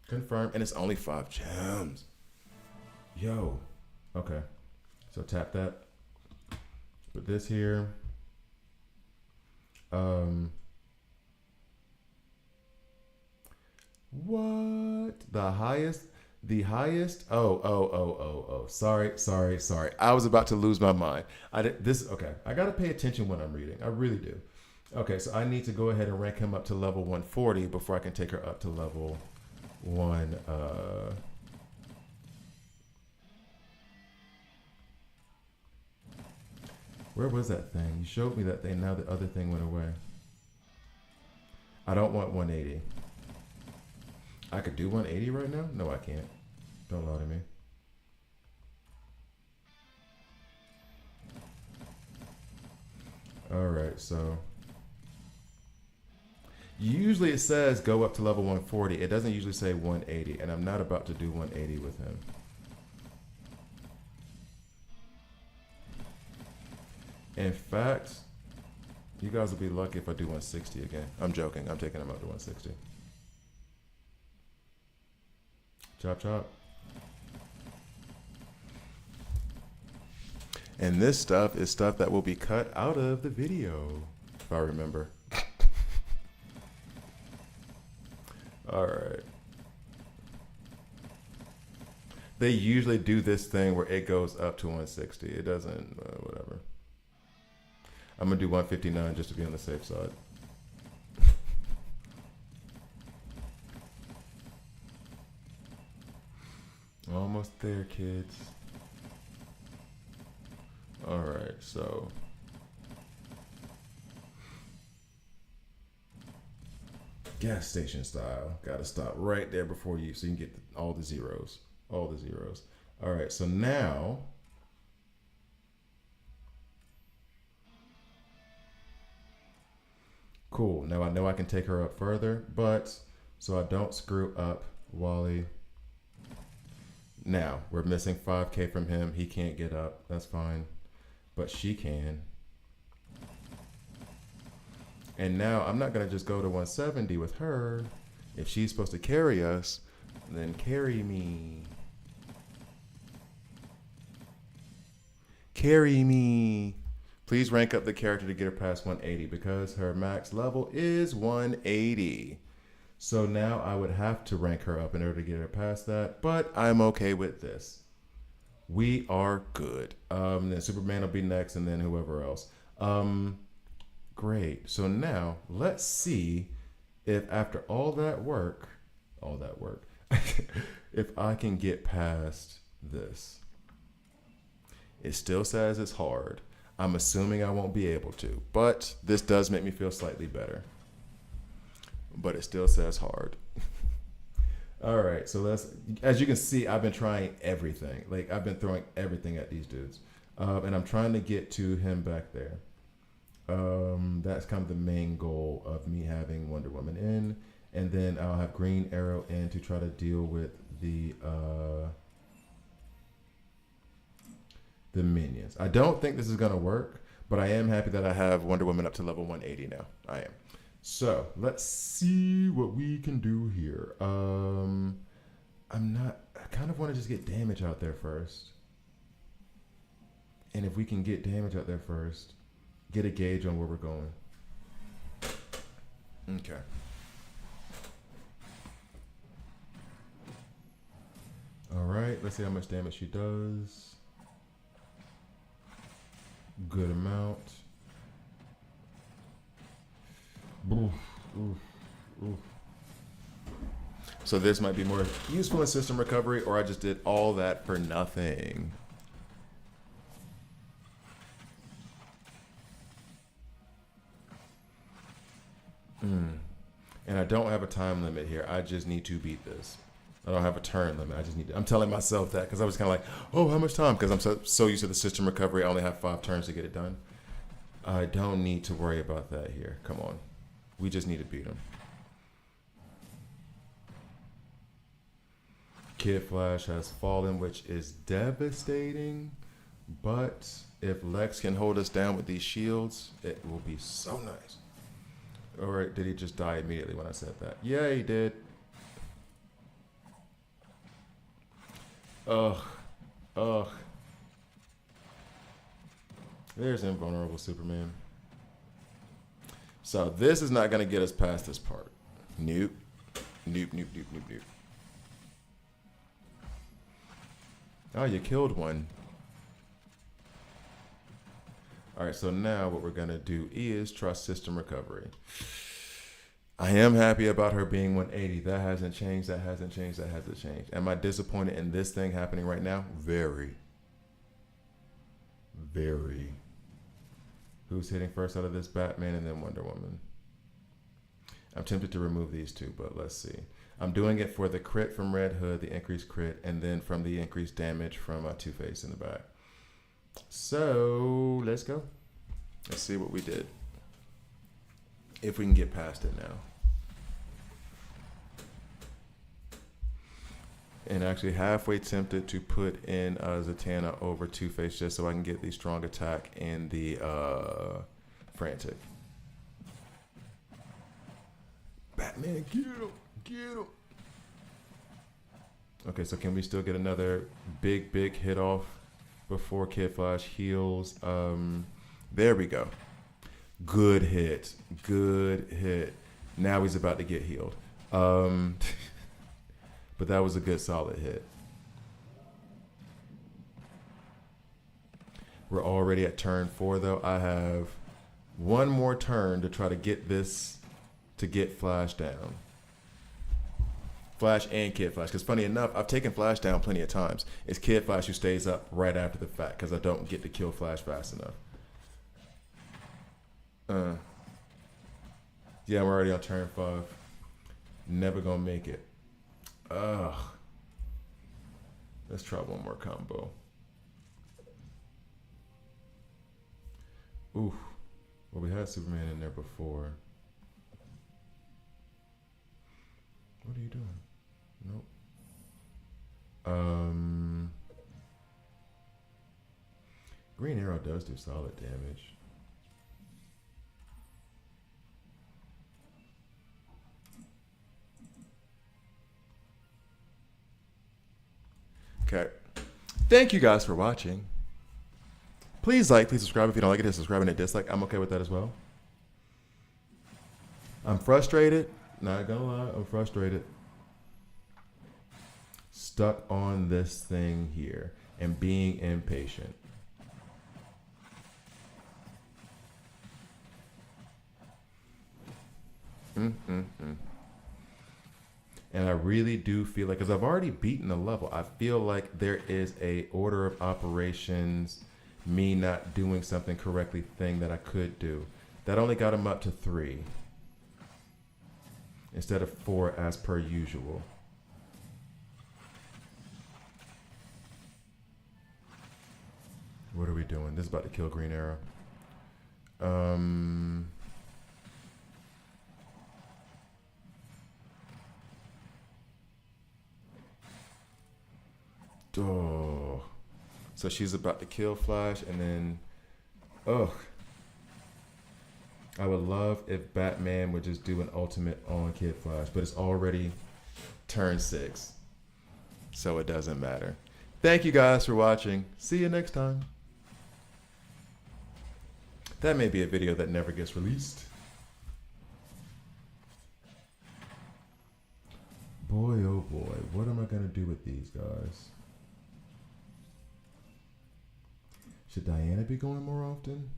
Confirm. And it's only 5 gems. Yo. Okay. So tap that. Put this here. What? The highest? Oh. Sorry. I was about to lose my mind. Okay. I got to pay attention when I'm reading. I really do. Okay, so I need to go ahead and rank him up to level 140 before I can take her up to level 1. Where was that thing? You showed me that thing. Now the other thing went away. I don't want 180. I could do 180 right now? No, I can't. Don't lie to me. All right, so usually it says go up to level 140. It doesn't usually say 180, and I'm not about to do 180 with him. In fact, you guys will be lucky if I do 160 again. I'm joking. I'm taking him up to 160. Chop, chop. And this stuff is stuff that will be cut out of the video, if I remember. All right. They usually do this thing where it goes up to 160. It doesn't, whatever. I'm going to do 159 just to be on the safe side. Almost there, kids. All right, so gas station style. Got to stop right there before you, so you can get all the zeros. All the zeros. All right, so now cool. Now I know I can take her up further, but so I don't screw up Wally. Now we're missing 5K from him. He can't get up. That's fine, but she can. And now I'm not gonna just go to 170 with her. If she's supposed to carry us, then carry me. Carry me. Please rank up the character to get her past 180 because her max level is 180. So now I would have to rank her up in order to get her past that, but I'm okay with this. We are good. Then Superman will be next and then whoever else. Great. So now let's see if after all that work, if I can get past this. It still says it's hard. I'm assuming I won't be able to, but this does make me feel slightly better. But it still says hard. All right, so as you can see, I've been trying everything. Like I've been throwing everything at these dudes. And I'm trying to get to him back there. That's kind of the main goal of me having Wonder Woman in. And then I'll have Green Arrow in to try to deal with the minions. I don't think this is going to work, but I am happy that I have Wonder Woman up to level 180 now. I am. So let's see what we can do here. I kind of want to just get damage out there first. And if we can get damage out there first, get a gauge on where we're going. Okay. All right, let's see how much damage she does. Good amount. Oof, oof, oof. So this might be more useful in system recovery, or I just did all that for nothing. And I don't have a time limit here. I just need to beat this. I don't have a turn limit. I just need to, I'm telling myself that because I was kind of like, oh, how much time? Because I'm so used to the system recovery. I only have 5 turns to get it done. I don't need to worry about that here. Come on. We just need to beat him. Kid Flash has fallen, which is devastating. But if Lex can hold us down with these shields, it will be so nice. Or did he just die immediately when I said that? Yeah, he did. Ugh. Ugh. There's invulnerable Superman. So this is not going to get us past this part. Nope. Nope, nope, nope, nope, nope. Oh, you killed one. All right, so now what we're going to do is trust system recovery. I am happy about her being 180. That hasn't changed. That hasn't changed. That hasn't changed. Am I disappointed in this thing happening right now? Very. Very. Who's hitting first out of this? Batman and then Wonder Woman. I'm tempted to remove these two, but let's see. I'm doing it for the crit from Red Hood, the increased crit, and then from the increased damage from Two-Face in the back. So let's go. Let's see what we did. If we can get past it now. And actually halfway tempted to put in Zatanna over Two-Face just so I can get the strong attack and the frantic. Batman, get him, get him. Okay, so can we still get another big hit off before Kid Flash heals? There we go. Good hit. Good hit. Now he's about to get healed. But that was a good solid hit. We're already at turn 4 though. I have one more turn to try to get this, to get Flash down. Flash and Kid Flash. Because funny enough, I've taken Flash down plenty of times. It's Kid Flash who stays up right after the fact because I don't get to kill Flash fast enough. Yeah, I'm already on turn 5. Never gonna make it. Ugh. Let's try one more combo. Oof. Well, we had Superman in there before. What are you doing? Nope. Green Arrow does do solid damage. Okay. Thank you guys for watching. Please like, please subscribe. If you don't like it, hit subscribe and hit dislike. I'm okay with that as well. I'm frustrated. Not gonna lie, I'm frustrated. Stuck on this thing here and being impatient. And I really do feel like, because I've already beaten the level, I feel like there is a order of operations, me not doing something correctly thing that I could do. That only got him up to 3 instead of 4 as per usual. What are we doing? This is about to kill Green Arrow. Oh, so she's about to kill Flash, and then, ugh. I would love if Batman would just do an ultimate on Kid Flash, but it's already turn 6, so it doesn't matter. Thank you guys for watching. See you next time. That may be a video that never gets released. Boy, oh boy, what am I gonna do with these guys? Should Diana be going more often?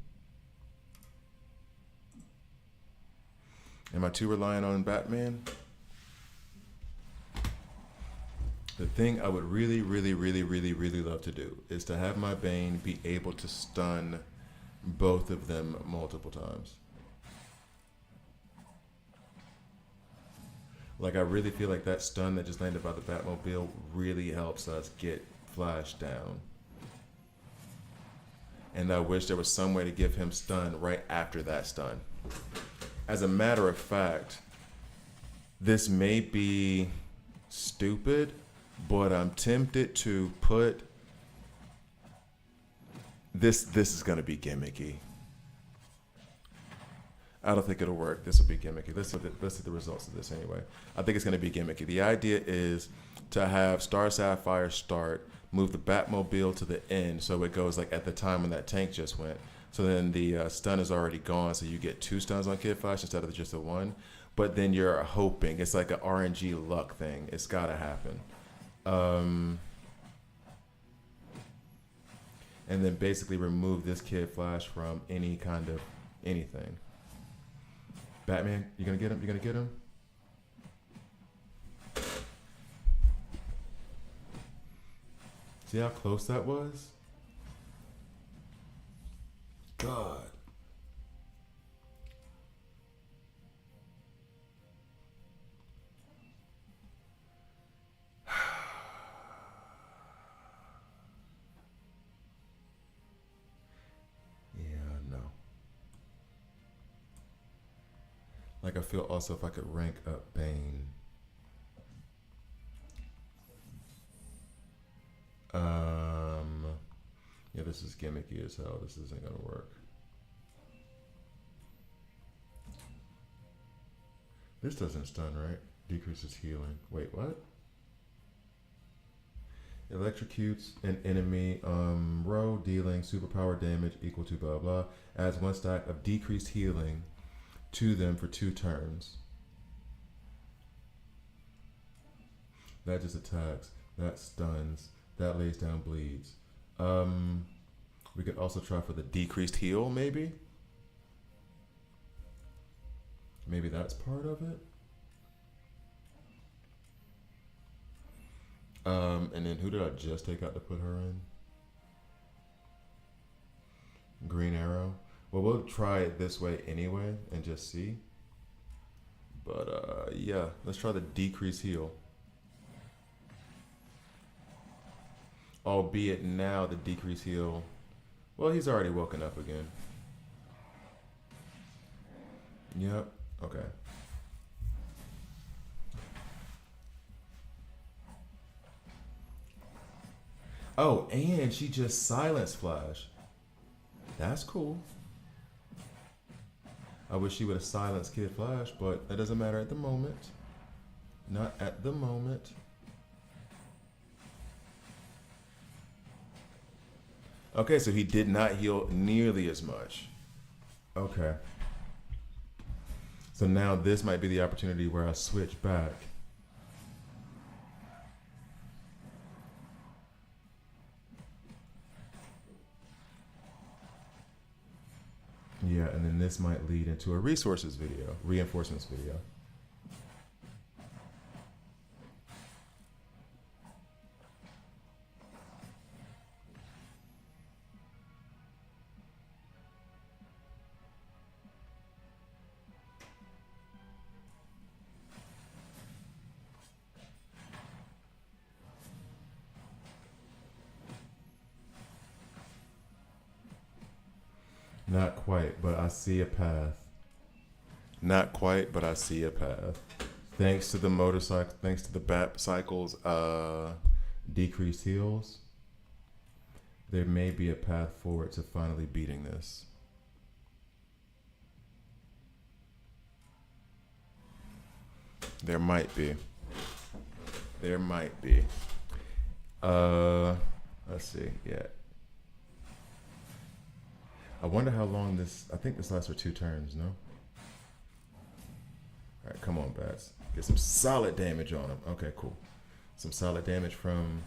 Am I too reliant on Batman? The thing I would really love to do is to have my Bane be able to stun both of them multiple times. Like I really feel like that stun that just landed by the Batmobile really helps us get Flash down. And I wish there was some way to give him stun right after that stun. As a matter of fact, this may be stupid, but I'm tempted to put this is gonna be gimmicky. I don't think it'll work. This will be gimmicky. Let's see the results of this anyway. I think it's going to be gimmicky. The idea is to have Star Sapphire start, move the Batmobile to the end, so it goes like at the time when that tank just went. So then the stun is already gone, so you get 2 stuns on Kid Flash instead of just the 1. But then you're hoping. It's like an RNG luck thing. It's got to happen. And then basically remove this Kid Flash from any kind of anything. Batman, you gonna get him? You gonna get him? See how close that was? God. Yeah, no. Like I feel also if I could rank up Bane. Yeah, this is gimmicky as hell. This isn't gonna work. This doesn't stun, right? Decreases healing. Wait, what? Electrocutes an enemy row, dealing superpower damage equal to blah blah. Adds 1 stack of decreased healing to them for 2 turns. That just attacks. That stuns. That lays down bleeds. We could also try for the decreased heal, maybe. Maybe that's part of it. And then who did I just take out to put her in? Green Arrow. Well, we'll try it this way anyway and just see. But yeah, let's try the decrease heal. Albeit now the decrease heal. Well, he's already woken up again. Yep. Okay. Oh, and she just silenced Flash. That's cool. I wish she would have silenced Kid Flash, but that doesn't matter at the moment. Not at the moment. Okay, so he did not heal nearly as much. Okay. So now this might be the opportunity where I switch back. Yeah, and then this might lead into a resources video, reinforcements video. Not quite, but I see a path. Not quite, but I see a path. Thanks to the motorcycle, thanks to the Bat Cycle's decreased heals, there may be a path forward to finally beating this. There might be. There might be. Let's see. Yeah. I wonder how long this. I think this lasts for 2 turns. No. All right, come on, bats. Get some solid damage on him. Okay, cool. Some solid damage from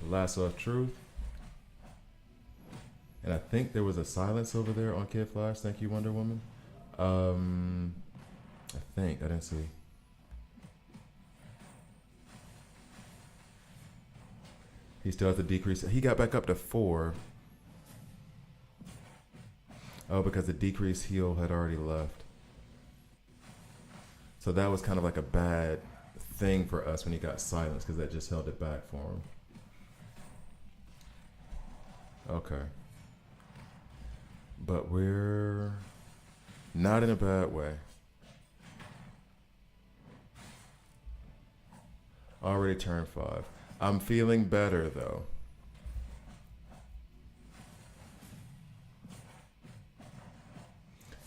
Lasso of Truth. And I think there was a silence over there on Kid Flash. Thank you, Wonder Woman. I think I didn't see. He still has to decrease. He got back up to 4. Oh, because the decreased heal had already left. So that was kind of like a bad thing for us when he got silenced because that just held it back for him. Okay. But we're not in a bad way. Already turned 5. I'm feeling better though.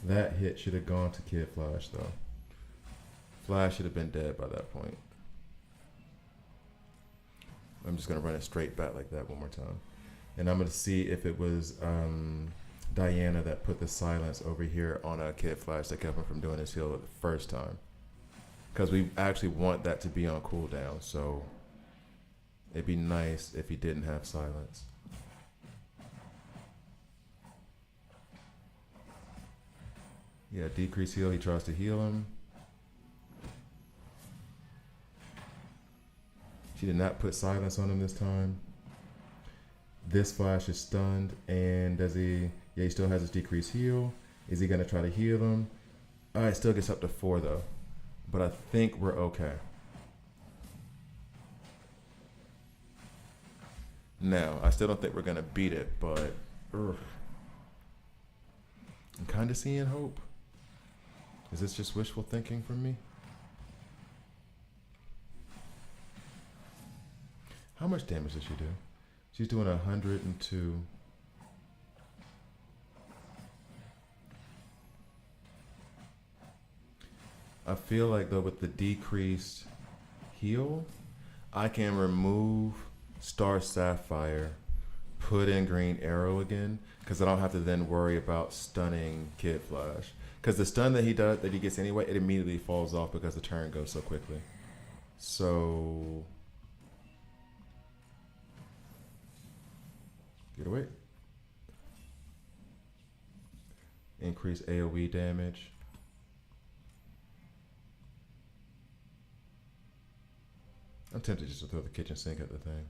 That hit should have gone to Kid Flash though. Flash should have been dead by that point. I'm just gonna run it straight back like that one more time. And I'm gonna see if it was Diana that put the silence over here on a Kid Flash that kept him from doing his heal the first time. Because we actually want that to be on cooldown, so it'd be nice if he didn't have silence. Yeah, decrease heal, he tries to heal him. She did not put silence on him this time. This Flash is stunned, and does he, yeah, he still has his decrease heal. Is he gonna try to heal him? It still gets up to 4 though. But I think we're okay. Now, I still don't think we're gonna beat it, but I'm kind of seeing hope. Is this just wishful thinking from me? How much damage does she do? She's doing 102. I feel like though with the decreased heal, I can remove Star Sapphire, put in Green Arrow again, because I don't have to then worry about stunning Kid Flash. Because the stun that he does, that he gets anyway, it immediately falls off because the turn goes so quickly. So get away. Increase AoE damage. I'm tempted just to throw the kitchen sink at the thing.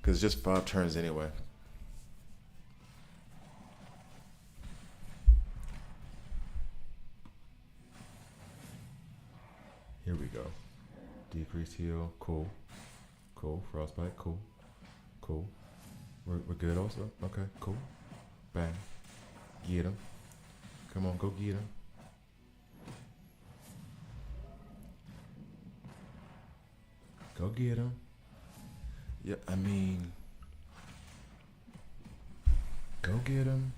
Because it's just 5 turns anyway. Here we go. Decreased heal. Cool. Cool. Frostbite. Cool. Cool. We're good also? Okay, cool. Bang. Get him. Come on, go get him. Go get him. Yeah, I mean, go get him.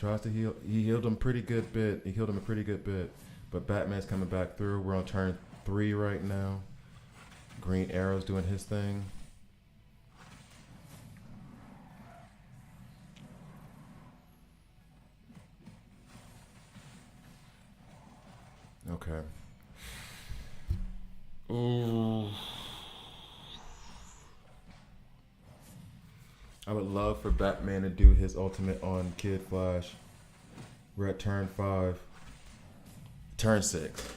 Tries to heal. He healed him pretty good bit. He healed him a pretty good bit. But Batman's coming back through. We're on turn 3 right now. Green Arrow's doing his thing. Okay. Ooh. I would love for Batman to do his ultimate on Kid Flash. We're at turn 5. Turn 6.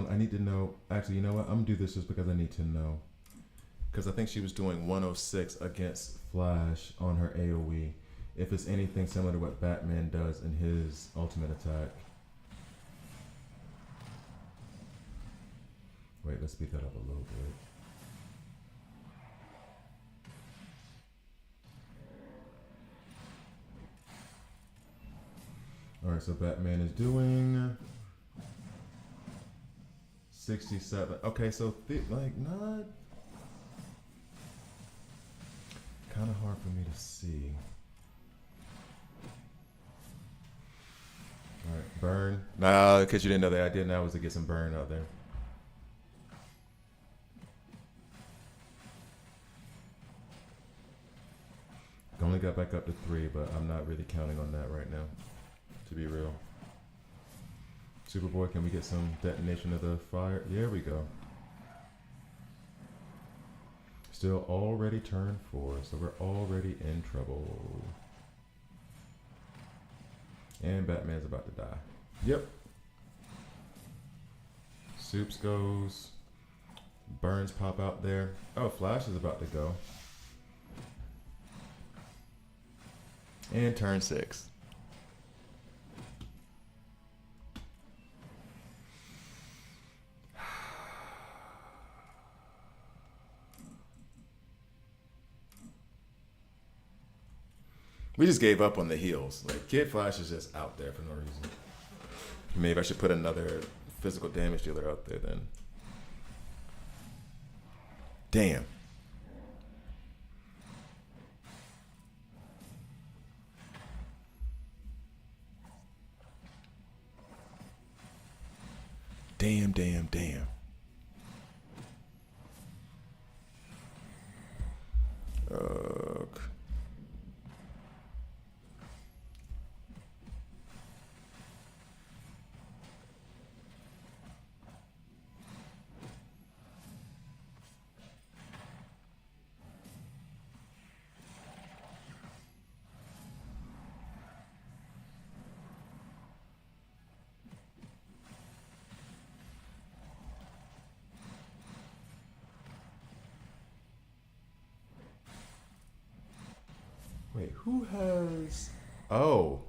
I need to know, actually, you know what? I'm gonna do this just because I need to know. Because I think she was doing 106 against Flash on her AoE. If it's anything similar to what Batman does in his ultimate attack. Wait, let's speed that up a little bit. Alright, so Batman is doing 67. Okay, so like not kind of hard for me to see. All right, burn. Nah, because you didn't know the idea now was to get some burn out there. Going only got back up to 3, but I'm not really counting on that right now, to be real. Superboy, can we get some detonation of the fire? There we go. Still already turn 4, so we're already in trouble. And Batman's about to die. Yep. Soups goes. Burns pop out there. Oh, Flash is about to go. And turn 6. We just gave up on the heals. Like, Kid Flash is just out there for no reason. Maybe I should put another physical damage dealer out there then. Damn. Damn, damn, damn. Ugh. Wait, who has... Oh.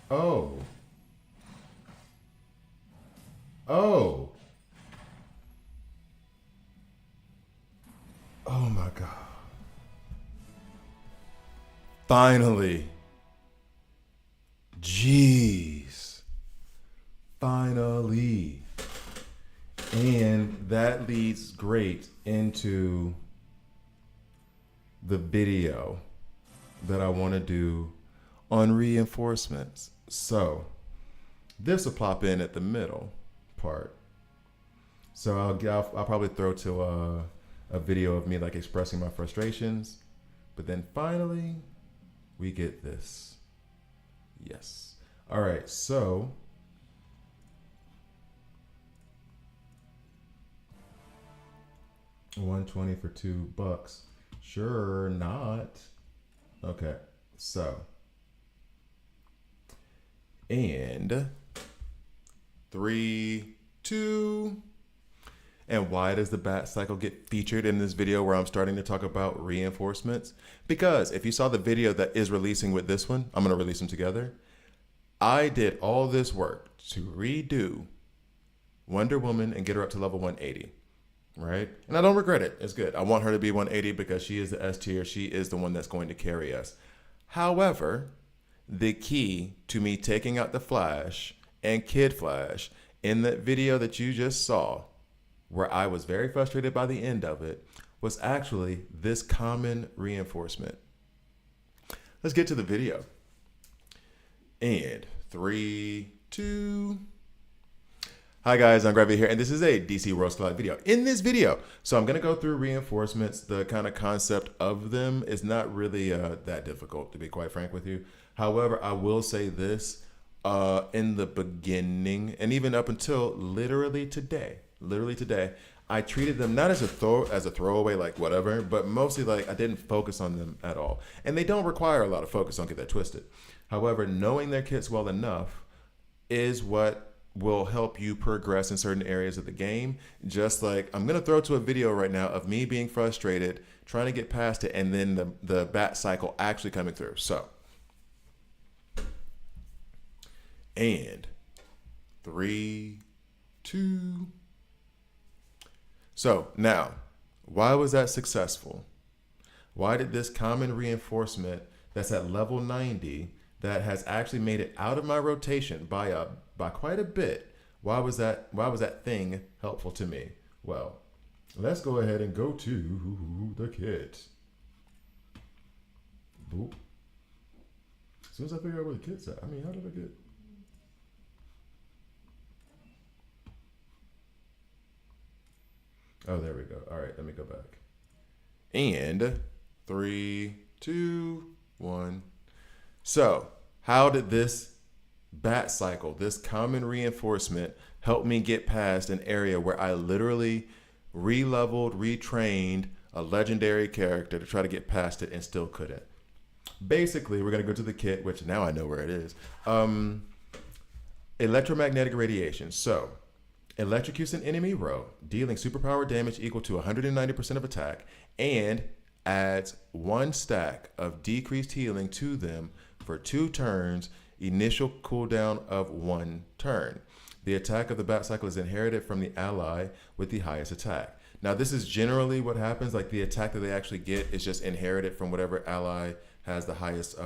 Oh. Oh. Oh my God. Finally. Jeez. Finally. And that leads great into the video that I want to do on reinforcements. So this will pop in at the middle part. So I'll probably throw to a video of me like expressing my frustrations, but then finally we get this. Yes. All right. So $120 for $2. Sure not. Okay, so. And 3, 2. And why does the bat cycle get featured in this video where I'm starting to talk about reinforcements? Because if you saw the video that is releasing with this one, I'm going to release them together. I did all this work to redo Wonder Woman and get her up to level 180. Right? And I don't regret it. It's good. I want her to be 180 because she is the S tier. She is the one that's going to carry us. However, the key to me taking out the Flash and Kid Flash in that video that you just saw, where I was very frustrated by the end of it, was actually this common reinforcement. Let's get to the video. And 3, 2... Hi guys, I'm Gravity here, and this is a DC Roast Collide video. In this video, so I'm going to go through reinforcements. The kind of concept of them is not really that difficult, to be quite frank with you. However, I will say this, in the beginning, and even up until literally today, I treated them not as a throwaway, like whatever, but mostly like I didn't focus on them at all. And they don't require a lot of focus, don't get that twisted. However, knowing their kits well enough is what will help you progress in certain areas of the game. Just like I'm going to throw to a video right now of me being frustrated, trying to get past it, and then the bat cycle actually coming through. So, and 3, 2. So now, why was that successful? Why did this common reinforcement that's at level 90 that has actually made it out of my rotation by quite a bit, why was that thing helpful to me? Well, let's go ahead and go to the kit. Boop. As soon as I figure out where the kit's at, how did I get? Oh, there we go. All right, let me go back. And Three, two, one. So, how did this bat cycle, this common reinforcement, help me get past an area where I literally re-leveled, retrained a legendary character to try to get past it and still couldn't? Basically, we're gonna go to the kit, which now I know where it is. Electromagnetic radiation. So, electrocutes an enemy row, dealing superpower damage equal to 190% of attack, and adds one stack of decreased healing to them for 2 turns, initial cooldown of 1 turn. The attack of the bat cycle is inherited from the ally with the highest attack. Now, this is generally what happens. Like, the attack that they actually get is just inherited from whatever ally has the highest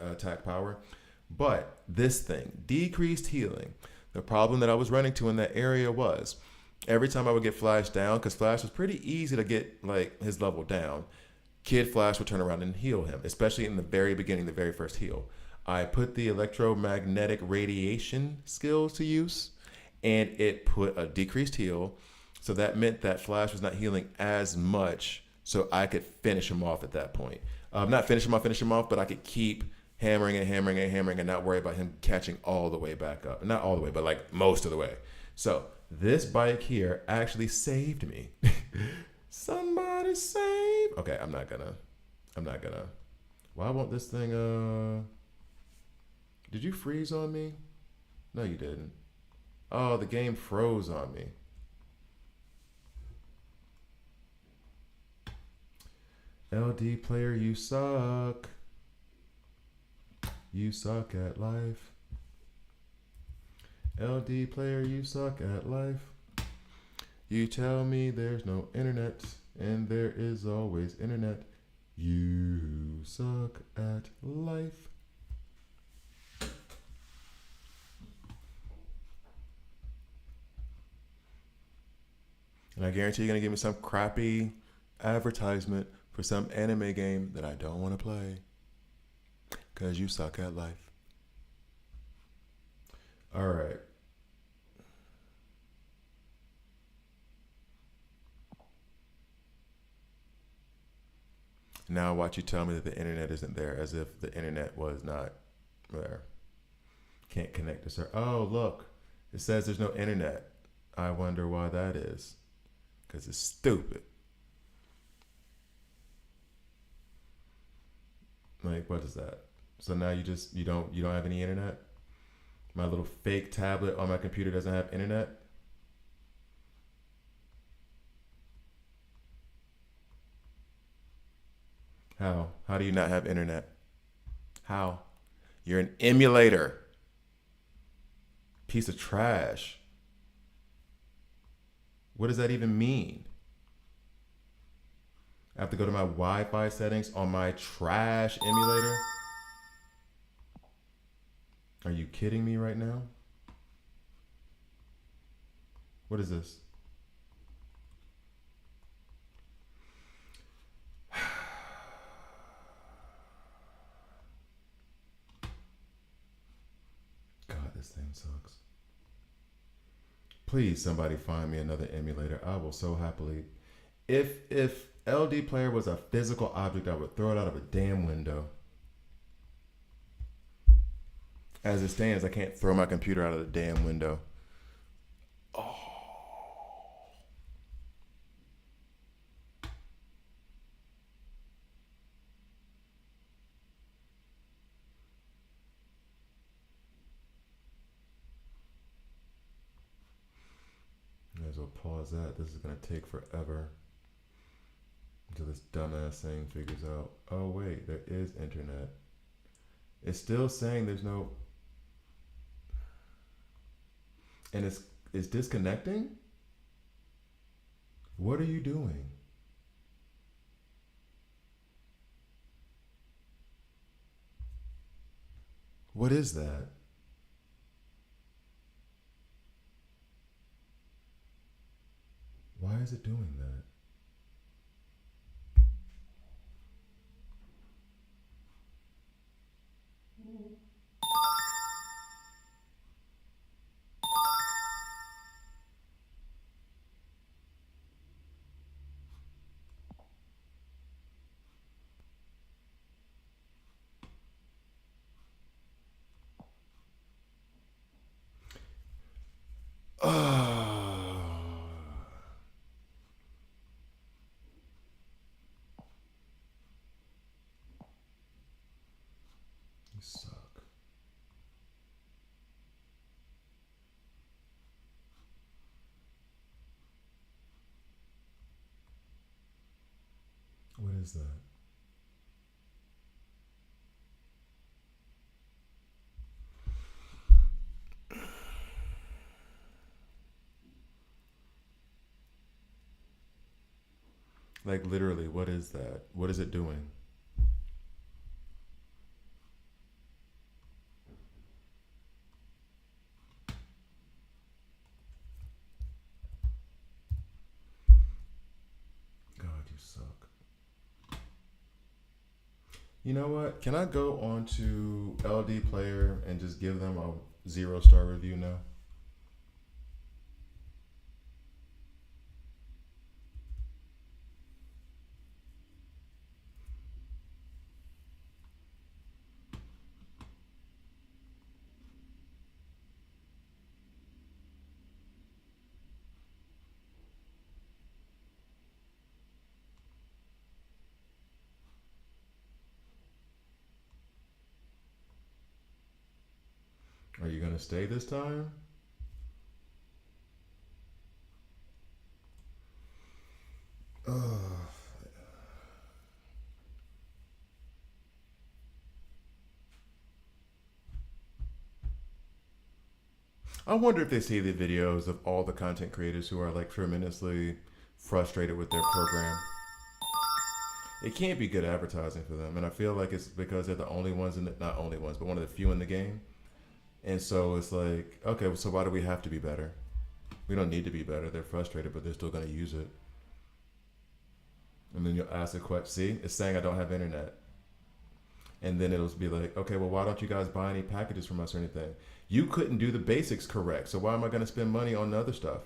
attack power. But this thing, decreased healing, the problem that I was running to in that area was every time I would get Flash down, because Flash was pretty easy to get like his level down, Kid Flash would turn around and heal him, especially in the very beginning, the very first heal. I put the electromagnetic radiation skills to use, and it put a decreased heal. So that meant that Flash was not healing as much, so I could finish him off at that point. Not finish him off, but I could keep hammering and not worry about him catching all the way back up. Not all the way, but like most of the way. So this bike here actually saved me. Somebody save. Okay, I'm not gonna. Why won't this thing, did you freeze on me? No, you didn't. Oh, the game froze on me. LD player, you suck. You suck at life. LD player, you suck at life. You tell me there's no internet, and there is always internet. You suck at life. And I guarantee you're going to give me some crappy advertisement for some anime game that I don't want to play. Because you suck at life. All right. Now watch you tell me that the internet isn't there, as if the internet was not there. Can't connect to server. Oh, look. It says there's no internet. I wonder why that is. Because it's stupid. Like, what is that? So now you don't have any internet? My little fake tablet on my computer doesn't have internet? How? How do you not have internet? How? You're an emulator. Piece of trash. What does that even mean? I have to go to my Wi-Fi settings on my trash emulator? Are you kidding me right now? What is this? God, this thing sucks. Please, somebody find me another emulator. I will so happily. If LD Player was a physical object, I would throw it out of a damn window. As it stands, I can't throw my computer out of the damn window. Oh. Might as well pause that. This is going to take forever until this dumbass thing figures out, oh wait, there is internet. It's still saying there's no, and it's disconnecting? What are you doing? What is that? Why is it doing that? suck. What is that? Like literally, what is that? What is it doing? God, you suck. You know what? Can I go on to LD Player and just give them a 0-star review now? Are you gonna stay this time? Ugh. I wonder if they see the videos of all the content creators who are like tremendously frustrated with their program. It can't be good advertising for them, and I feel like it's because they're the only ones in the, not only ones, but one of the few in the game. And so it's like, okay, so why do we have to be better? We don't need to be better. They're frustrated, but they're still going to use it. And then you'll ask a question. See, it's saying I don't have internet. And then it'll be like, okay, well, why don't you guys buy any packages from us or anything? You couldn't do the basics correct, so why am I going to spend money on the other stuff?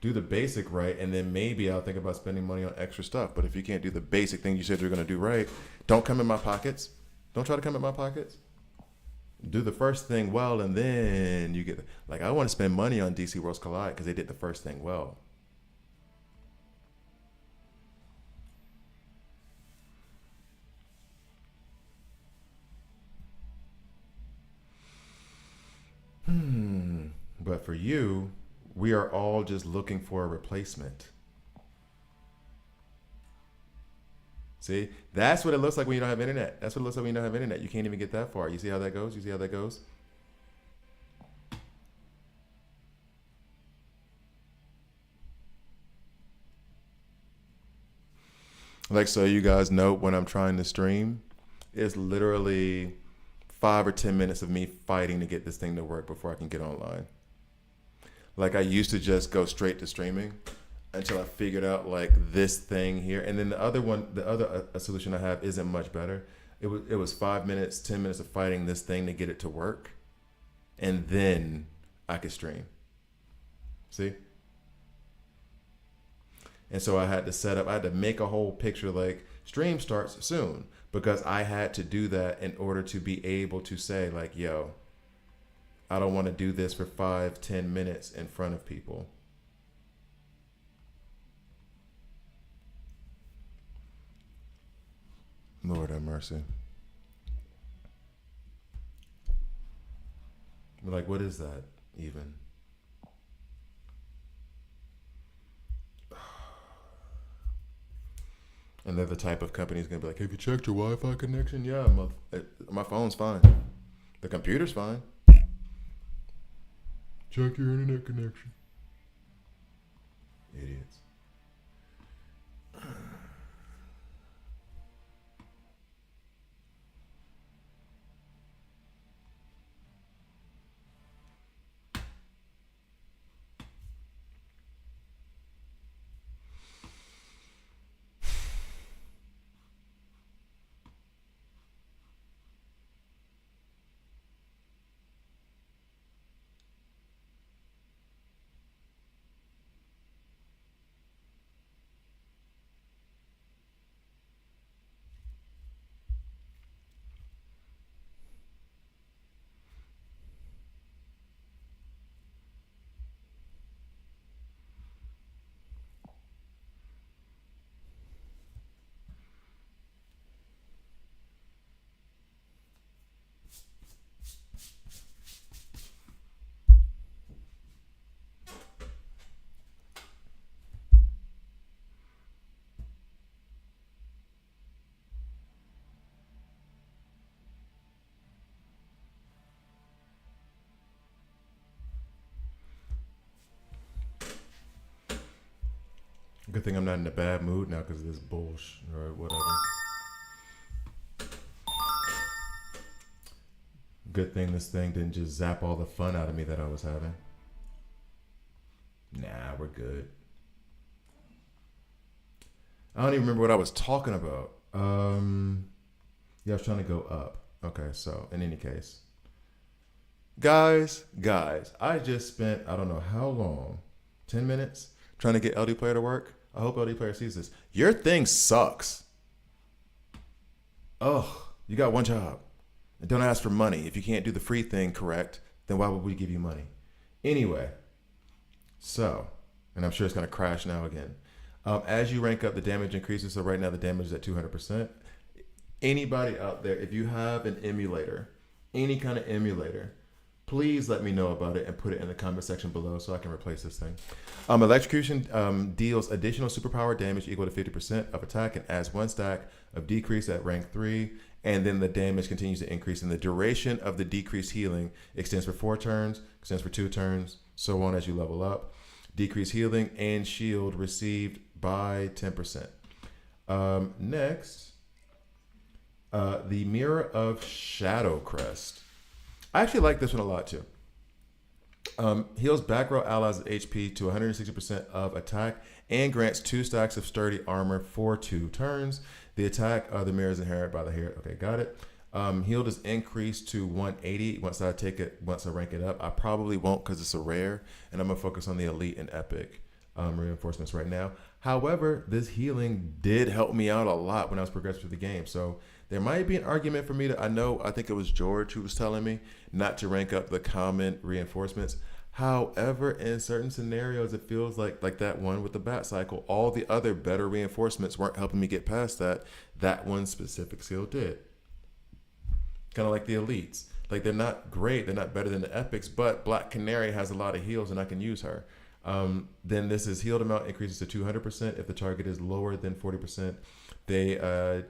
Do the basic right, and then maybe I'll think about spending money on extra stuff. But if you can't do the basic thing you said you're going to do right, don't come in my pockets. Don't try to come in my pockets. Do the first thing well, and then you get like I want to spend money on DC Worlds Collide because they did the first thing well. But for you, we are all just looking for a replacement. See, that's what it looks like when you don't have internet. That's what it looks like when you don't have internet. You can't even get that far. You see how that goes? You see how that goes? Like, so you guys know when I'm trying to stream, it's literally 5 or 10 minutes of me fighting to get this thing to work before I can get online. Like, I used to just go straight to streaming until I figured out like this thing here, and then the other one, the other solution I have isn't much better. It was 5 minutes, 10 minutes of fighting this thing to get it to work, and then I could stream. See? And so I had to set up, I had to make a whole picture like stream starts soon because I had to do that in order to be able to say, like, yo, I don't want to do this for 5, 10 minutes in front of people. Lord have mercy. Like, what is that even? And they're the type of company who's gonna be like, "Have you checked your Wi-Fi connection?" Yeah, my phone's fine. The computer's fine. Check your internet connection. Idiots. Good thing I'm not in a bad mood now because of this bullshit or whatever. Good thing this thing didn't just zap all the fun out of me that I was having. Nah, we're good. I don't even remember what I was talking about. Yeah, I was trying to go up. Okay, so in any case. Guys, I just spent, I don't know how long, 10 minutes trying to get LD Player to work. I hope LD Player sees this. Your thing sucks. Ugh, you got one job. And don't ask for money. If you can't do the free thing correct, then why would we give you money? Anyway, so, and I'm sure it's going to crash now again. As you rank up, the damage increases. So right now the damage is at 200%. Anybody out there, if you have an emulator, any kind of emulator, please let me know about it and put it in the comment section below so I can replace this thing. Electrocution deals additional superpower damage equal to 50% of attack and adds 1 stack of decrease at rank 3. And then the damage continues to increase. And the duration of the decreased healing extends for 4 turns, extends for 2 turns, so on as you level up. Decreased healing and shield received by 10%. Next, the Mirror of Shadow Crest. I actually like this one a lot too. Heals back row allies' HP to 160% of attack and grants 2 stacks of sturdy armor for 2 turns. The attack of the mirror is inherited by the hero. Okay, got it. Healed is increased to 180 once I rank it up. I probably won't because it's a rare, and I'm gonna focus on the elite and epic reinforcements right now. However, this healing did help me out a lot when I was progressing through the game. So there might be an argument for me to, I think it was George who was telling me not to rank up the common reinforcements. However, in certain scenarios, it feels like that one with the bat cycle, all the other better reinforcements weren't helping me get past that. That one specific skill did. Kind of like the elites. Like, they're not great, they're not better than the epics, but Black Canary has a lot of heals and I can use her. Then this is healed amount increases to 200%. If the target is lower than 40%, they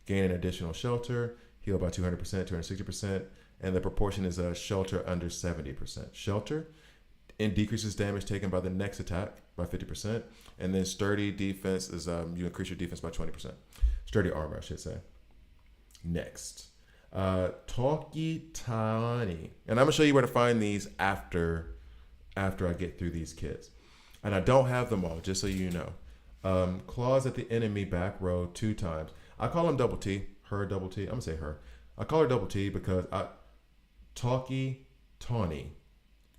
gain an additional shelter, heal by 200%, 260%, and the proportion is a shelter under 70%. Shelter and decreases damage taken by the next attack by 50%, and then sturdy defense is you increase your defense by 20%. Sturdy armor, I should say. Next, Talkie Tani, and I'm gonna show you where to find these after I get through these kits, and I don't have them all, just so you know. Claws at the enemy back row 2 times. I call him double T, her double T. I'm gonna say her. I call her double T because Talkie Tawny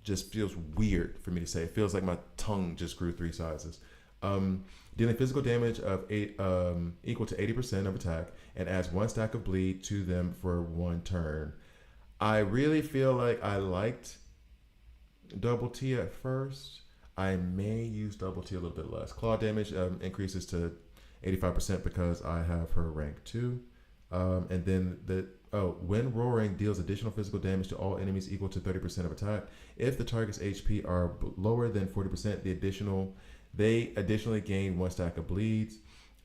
just feels weird for me to say. It feels like my tongue just grew 3 sizes. Dealing physical damage of equal to 80% of attack and adds 1 stack of bleed to them for 1 turn. I really feel like I liked double T at first. I may use double T a little bit less. Claw damage increases to 85% because I have her rank 2. And then when roaring deals additional physical damage to all enemies equal to 30% of attack. If the target's HP are lower than 40%, they additionally gain 1 stack of bleeds.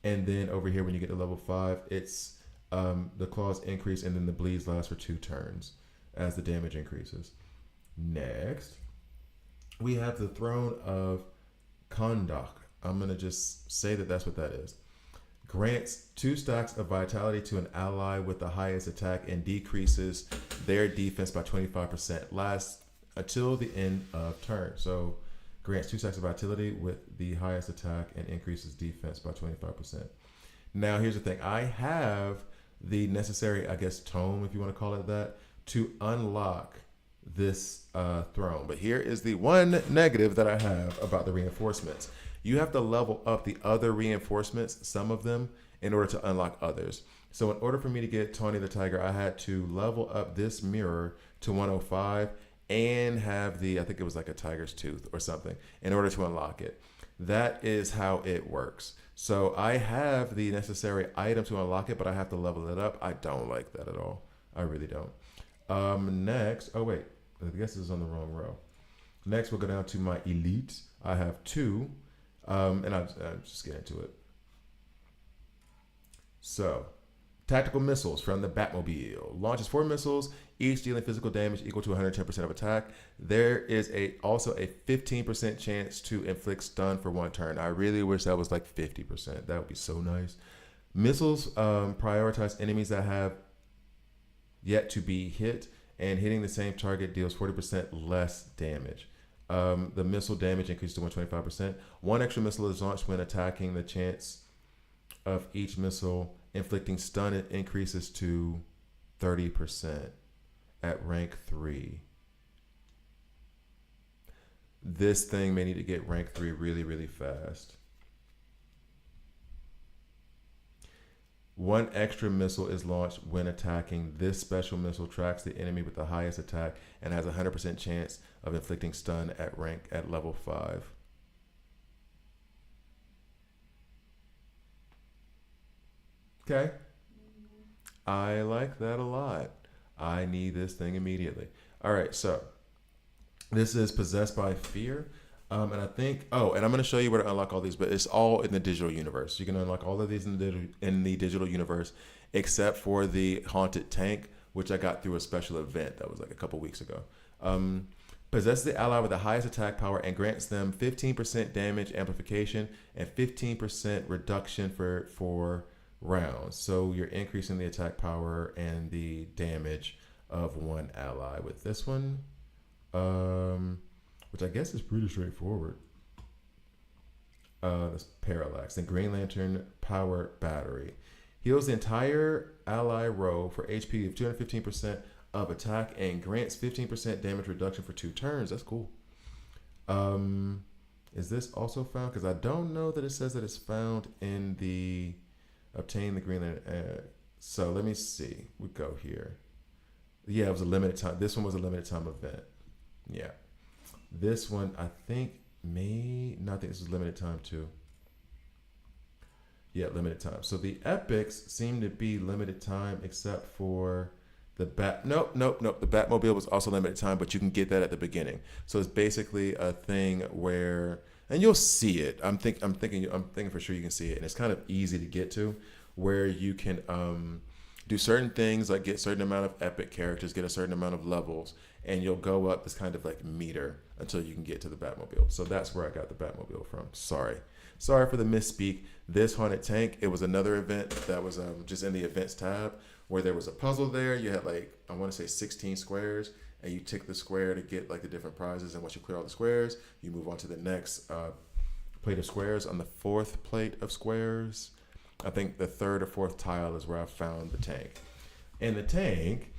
And then over here, when you get to level 5, it's the claws increase and then the bleeds last for 2 turns as the damage increases. Next, we have the Throne of Kondak. I'm gonna just say that that's what that is. Grants 2 stacks of vitality to an ally with the highest attack and decreases their defense by 25%. Lasts until the end of turn. So grants 2 stacks of vitality with the highest attack and increases defense by 25%. Now here's the thing. I have the necessary, I guess, tome, if you want to call it that, to unlock this throne. But here is the one negative that I have about the reinforcements. You have to level up the other reinforcements, some of them, in order to unlock others. So in order for me to get Tawny the Tiger, I had to level up this mirror to 105 and have I think it was like a tiger's tooth or something, in order to unlock it. That is how it works. So I have the necessary item to unlock it, but I have to level it up. I don't like that at all. I really don't. Next, oh wait, I guess this is on the wrong row. Next, we'll go down to my elite. I have 2. And I'll just get into it. So, Tactical missiles from the Batmobile. Launches 4 missiles, each dealing physical damage equal to 110% of attack. There is also a 15% chance to inflict stun for 1 turn. I really wish that was like 50%. That would be so nice. Missiles prioritize enemies that have yet to be hit, and hitting the same target deals 40% less damage. The missile damage increases to 125%. 1 extra missile is launched when attacking. The chance of each missile inflicting stun increases to 30% at rank 3. This thing may need to get rank 3 really, really fast. 1 extra missile is launched when attacking. This special missile tracks the enemy with the highest attack and has a 100% chance of inflicting stun at level 5. Okay. I like that a lot. I need this thing immediately. All right, so this is Possessed by Fear. And I think, and I'm going to show you where to unlock all these, but it's all in the digital universe. You can unlock all of these in the digital universe, except for the Haunted Tank, which I got through a special event that was like a couple weeks ago. Possesses the ally with the highest attack power and grants them 15% damage amplification and 15% reduction for rounds. So you're increasing the attack power and the damage of 1 ally with this one, which I guess is pretty straightforward. This Parallax. Then Green Lantern Power Battery. Heals the entire ally row for HP of 215% of attack and grants 15% damage reduction for 2 turns. That's cool. Is this also found? Because I don't know that it says that it's found in the obtain the Green Lantern. So let me see. We go here. Yeah, it was a limited time. This one was a limited time event. Yeah. This one, I think, I think this is limited time too. Yeah, limited time. So the epics seem to be limited time except for the Nope. The Batmobile was also limited time, but you can get that at the beginning. So it's basically a thing where, and you'll see it. I'm thinking for sure you can see it, and it's kind of easy to get to, where you can do certain things like get certain amount of epic characters, get a certain amount of levels, and you'll go up this kind of like meter until you can get to the Batmobile. So that's where I got the Batmobile from. Sorry for the misspeak. This Haunted Tank, it was another event that was just in the events tab where there was a puzzle there. You had like, I want to say 16 squares, and you tick the square to get like the different prizes. And once you clear all the squares, you move on to the next plate of squares. On the 4th plate of squares, I think the 3rd or 4th tile is where I found the tank. And the tank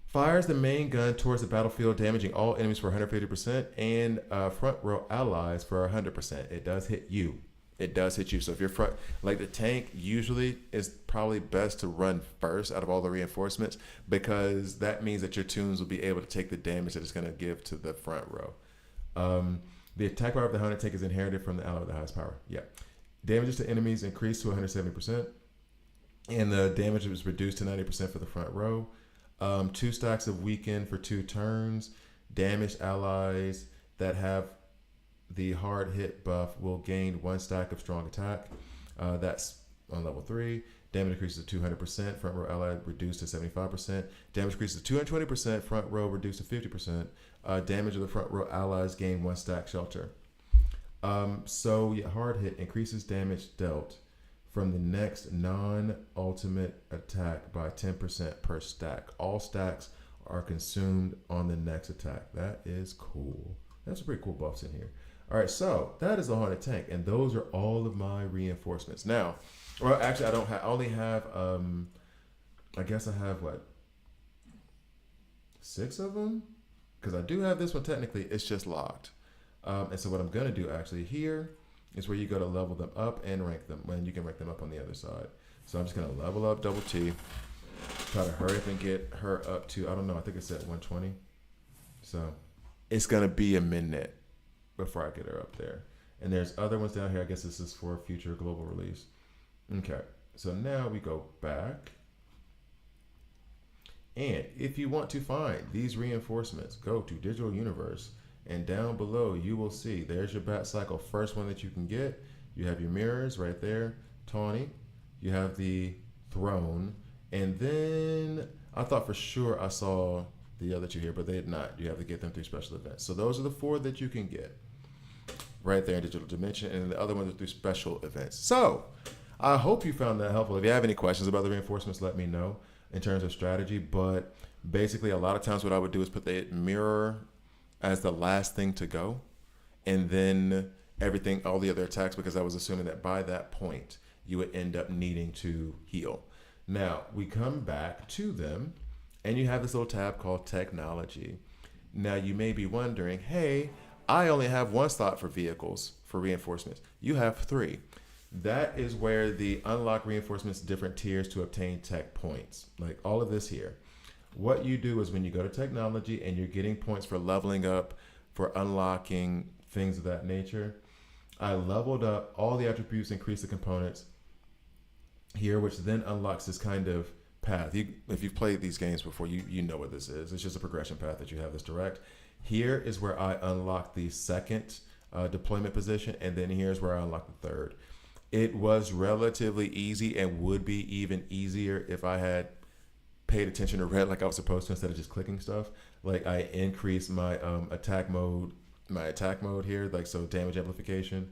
fires the main gun towards the battlefield, damaging all enemies for 150% and front row allies for 100%. It does hit you. So if you're front, like the tank usually is probably best to run first out of all the reinforcements, because that means that your tunes will be able to take the damage that it's going to give to the front row. The attack power of the Haunted Tank is inherited from the ally with the highest power. Yeah. Damages to enemies increase to 170%, and the damage is reduced to 90% for the front row. 2 stacks of weaken for 2 turns. Damaged allies that have the hard hit buff will gain 1 stack of strong attack. That's on level 3. Damage increases to 200%. Front row ally reduced to 75%. Damage increases to 220%. Front row reduced to 50%. Damage of the front row allies gain 1 stack shelter. Hard hit increases damage dealt from the next non-ultimate attack by 10% per stack. All stacks are consumed on the next attack. That is cool. That's some pretty cool buffs in here. All right, so that is the Haunted Tank, and those are all of my reinforcements. Now, well, actually, I only have, I guess I have, 6 of them? Because I do have this one technically, it's just locked. And so what I'm going to do actually here is where you go to level them up and rank them, and you can rank them up on the other side. So I'm just going to level up Double T, try to hurry up and get her up to, I don't know, I think it's at 120. So it's going to be a minute before I get her up there. And there's other ones down here. I guess this is for future global release. Okay, so now we go back. And if you want to find these reinforcements, go to Digital Universe. And down below, you will see, there's your Bat Cycle, first one that you can get. You have your mirrors right there, Tawny. You have the thrown. And then I thought for sure I saw the other two here, but they did not. You have to get them through special events. So those are the 4 that you can get right there in Digital Dimension, and the other ones are through special events. So I hope you found that helpful. If you have any questions about the reinforcements, let me know in terms of strategy. But basically, a lot of times what I would do is put the mirror as the last thing to go, and then everything, all the other attacks, because I was assuming that by that point, you would end up needing to heal. Now, we come back to them, and you have this little tab called Technology. Now, you may be wondering, hey, I only have 1 slot for vehicles, for reinforcements. You have 3. That is where the unlock reinforcements, different tiers to obtain tech points. Like all of this here. What you do is when you go to Technology and you're getting points for leveling up, for unlocking things of that nature, I leveled up all the attributes, increase the components here, which then unlocks this kind of path. If you've played these games before, you know what this is. It's just a progression path that you have this direct. Here is where I unlock the second deployment position, and then here's where I unlock the third. It was relatively easy and would be even easier if I had paid attention to read like I was supposed to instead of just clicking stuff. Like I increased my attack mode here, like so damage amplification.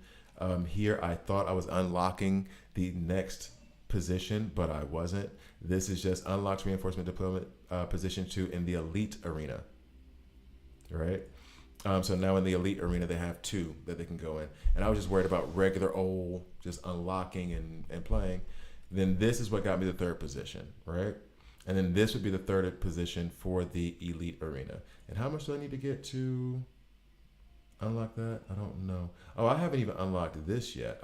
Here I thought I was unlocking the next position, but I wasn't. This is just unlocks reinforcement deployment position 2 in the elite arena. Right? So now in the elite arena, they have 2 that they can go in. And I was just worried about regular old, just unlocking and playing. Then this is what got me the 3rd position, right? And then this would be the 3rd position for the elite arena. And how much do I need to get to unlock that? I don't know. Oh, I haven't even unlocked this yet.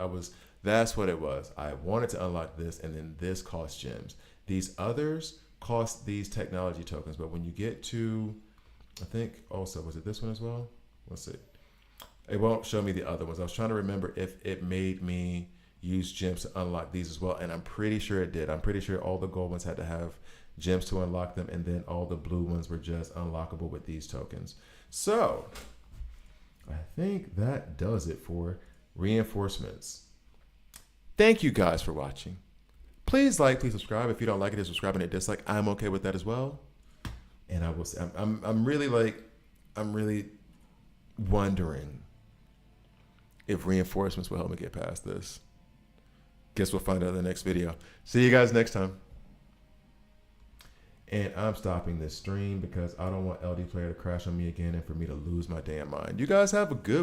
That's what it was. I wanted to unlock this, and then this costs gems. These others cost these technology tokens, but when you get to, I think also, was it this one as well? Let's see. It won't show me the other ones. I was trying to remember if it made me use gems to unlock these as well, and I'm pretty sure it did. I'm pretty sure all the gold ones had to have gems to unlock them, and then all the blue ones were just unlockable with these tokens. So I think that does it for reinforcements. Thank you guys for watching. Please please subscribe. If you don't like it, hit subscribe and hit dislike. I'm okay with that as well. And I will say, I'm really wondering if reinforcements will help me get past this. Guess we'll find out in the next video. See you guys next time. And I'm stopping this stream because I don't want LD Player to crash on me again and for me to lose my damn mind. You guys have a good